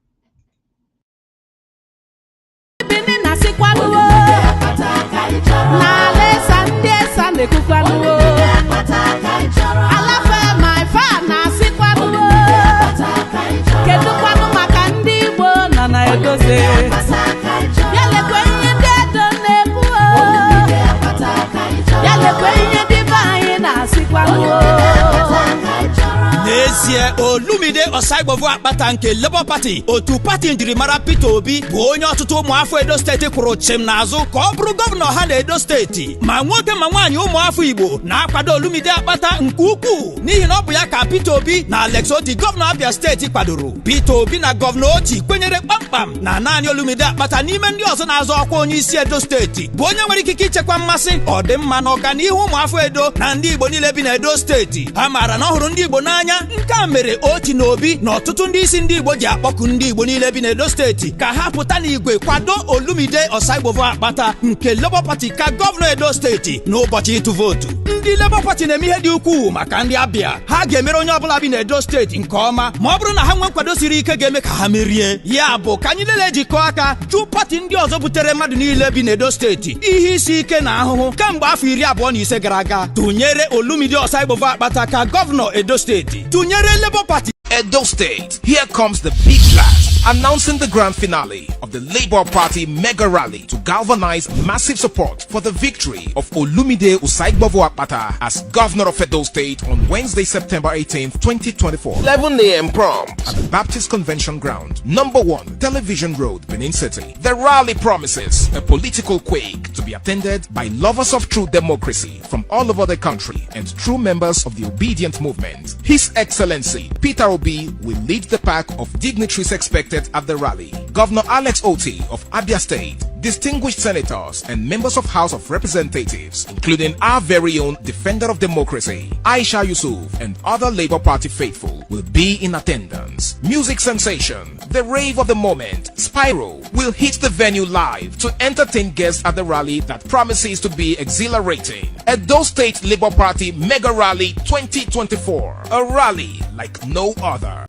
Nezie Olumide Osaibovu Akpata nke Labour Party otu party njirimara Peter Obi bụ onye ọtụtụ ụmụafọ Edo steeti kwụrụ chim n'azụ ka ọ bụrụ gọvanọ ha na Edo steeti ma nwoke ma nwaanyị ụmụafọ Igbo na-akwado Olumide Akpata nke ukwuu n'ihi na ọ bụ ya ka Peter Obi na Alex Oti gọvanọ Abia steeti kwadoro. Peter Obi na gọvanọ Oti kwenyere kpamkpam na naanị Olumide Akpata n'ime ndị ọzọ na-azọ ọkwa onye isi Edo steeti bụ onye nwere ikike ichekwa mmasị ọdịmma na ọganihu ụmụafọ Edo na ndị Igbo niile bi na Edo steeti. Ha maara na ọhụrụ ndị Igbo n'anya nke a mere Oti na Obi na ọtụtụ ndị isi ndị Igbo ji akpọku ndị Igbo niile bi na Edo steeti ka ha pụta n'igwe kwado Olumide Osaibovu Akpata nke Labour Party ka gọvanọ Edo steeti n'ụbọchị ịtụ vootu. Ndị Labour Party na-eme ihe dị ukwuu maka ndị Abia. Ha ga-emere onye ọbụla bi na Edo steeti nke ọma ma ọ bụrụ na ha nwee nkwado siri ike ga-eme ka ha merie. Ya bụ ka anyị lele jikọọ aka jụ pati ndị ọzọ butere mmadụ niile bi na Edo steeti ihe isi ike na ahụhụ kemgbe afọ 25 gara aga. Tụnyere Olumide Osaibovu Akpata ka gọvanọ Edo steeti. Tụnyere Labour Party. Edo State, here comes the big blast, announcing the grand finale of the Labour Party mega rally to galvanize massive support for the victory of Olumide Osaibovu Akpata as governor of Edo State on Wednesday, September 18th, 2024. 11 a.m. prompt at the Baptist Convention Ground, number 1, Television Road, Benin City. The rally promises a political quake to be attended by lovers of true democracy from all over the country and true members of the obedient movement. His Excellency Peter Obi will lead the pack of dignitaries expected at the rally. Governor Alex Oti of Abia State, distinguished senators and members of House of Representatives, including our very own defender of democracy, Aisha Yusuf, and other Labour Party faithful will be in attendance. Music sensation, the rave of the moment, Spyro, will hit the venue live to entertain guests at the rally that promises to be exhilarating. Edo State Labour Party Mega Rally 2024, a rally like no other.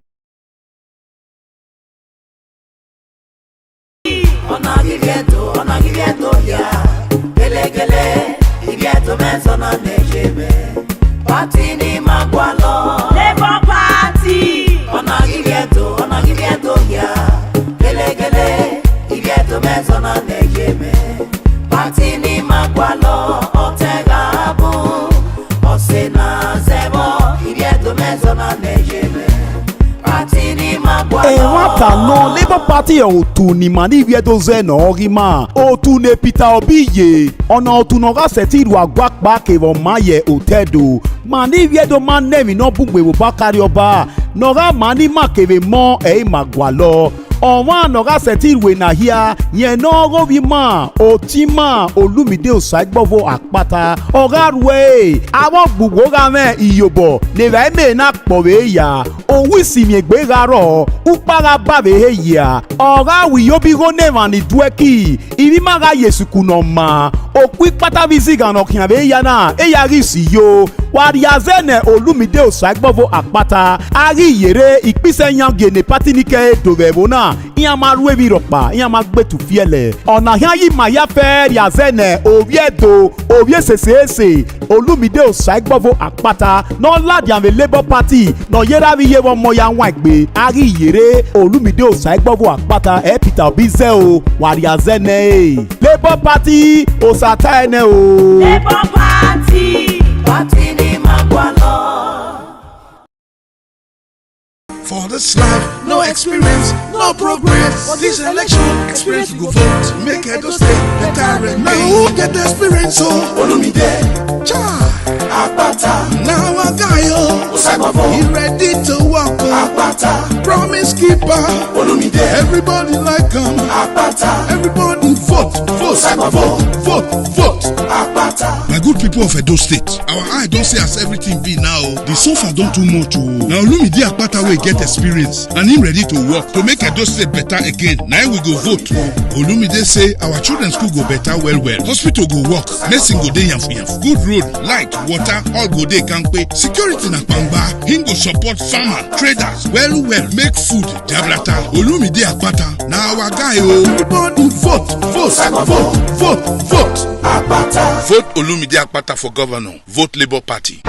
Labour Party. Nwata no Labour Party otu ni mani wiedoze no rima otu ne Peter Obi ye ona otu no ga setiru agbapa ke wo maye otedo mani wiedo man nemi no bugbe wo bakari oba no ga mani makebe mo magwalo ọ̀wọ́n ànọ́gá sẹ̀tì ìwé nà híà yẹn náà rọ́bì mà òtí mà Olúmídé Ọ̀sáìgbọ́fọ̀ Àkpàtà ọ̀gá rúwé àwọn gbogbo ramẹ́ ìyòbọ̀ nìbẹ̀ ẹ̀mẹ́ náà pọ̀wé yà òun ìsìmì ìgbéra rọ̀ ukpara bàbẹ̀ yà ọ̀gá wìyóbi rónèmà ní dúẹ́kì ìrìmàgà yèsù kùnà mà òkú pátábísì gànà kìnyàbẹ̀ yà náà ẹ̀yà rí sí yo wàríyàzẹ́nẹ̀ Olúmídé Ọ̀sáìgbọ́fọ̀ Àkpàtà àrí ìyèrè ìpísẹ̀ yangé ní pátínikẹ́ dòbẹ̀bọ̀ náà ìyàn máa rú ebi rọ̀pà ìyàn máa gbẹ̀tù fiẹ̀lẹ̀ ọ̀nà yẹn yìí máa yá fẹ́ ríyàzẹ́nẹ̀ òbí ẹ̀dọ̀ òbí èsèsèsè Olúmídé Ọ̀sáìgbọ́fọ̀ Àkpàtà náà ládìyàmẹ̀ Labour Party náà yẹ́rà bí yẹ́ wọ́n mọ̀ ya wọ́n ẹ̀gbẹ́ àrí ìyèrè Olúmídé Ọ̀sáìgbọ́fọ̀ Àkpàtà ẹ̀ Peter Obi zẹ́ o wàríyàzẹ́nẹ̀ Labour Party òsàtà ẹ̀nẹ̀ o. Labour Party ni màá gbọ́ lọ. For this life, no experience, no progress. For this election, experience we go vote. Make Edo State better again. Now who get the experience? So Olúmídé, Akpata. Now a guy, he ready to walk. Akpata, promise keeper. Olúmídé, everybody like him. Akpata, everybody vote. Akpata. My good people of Edo State, our eye don't say as everything be now. The sofa don't too much. Now Olúmídé Akpata will get experience and him ready to work to make Edo State better again. Now we go vote. Olúmídé say our children's school go better well. Hospital go work. Medicine go dey yamfu. Good road, light, water, all go dey kampe. Security na pamba. Him go support farmer, traders. Well. Make food. Jabrata. Olúmídé Akpata. Now our guy everybody vote. Akpata. Vote Olúmídé Akpata for governor. Vote Labour Party.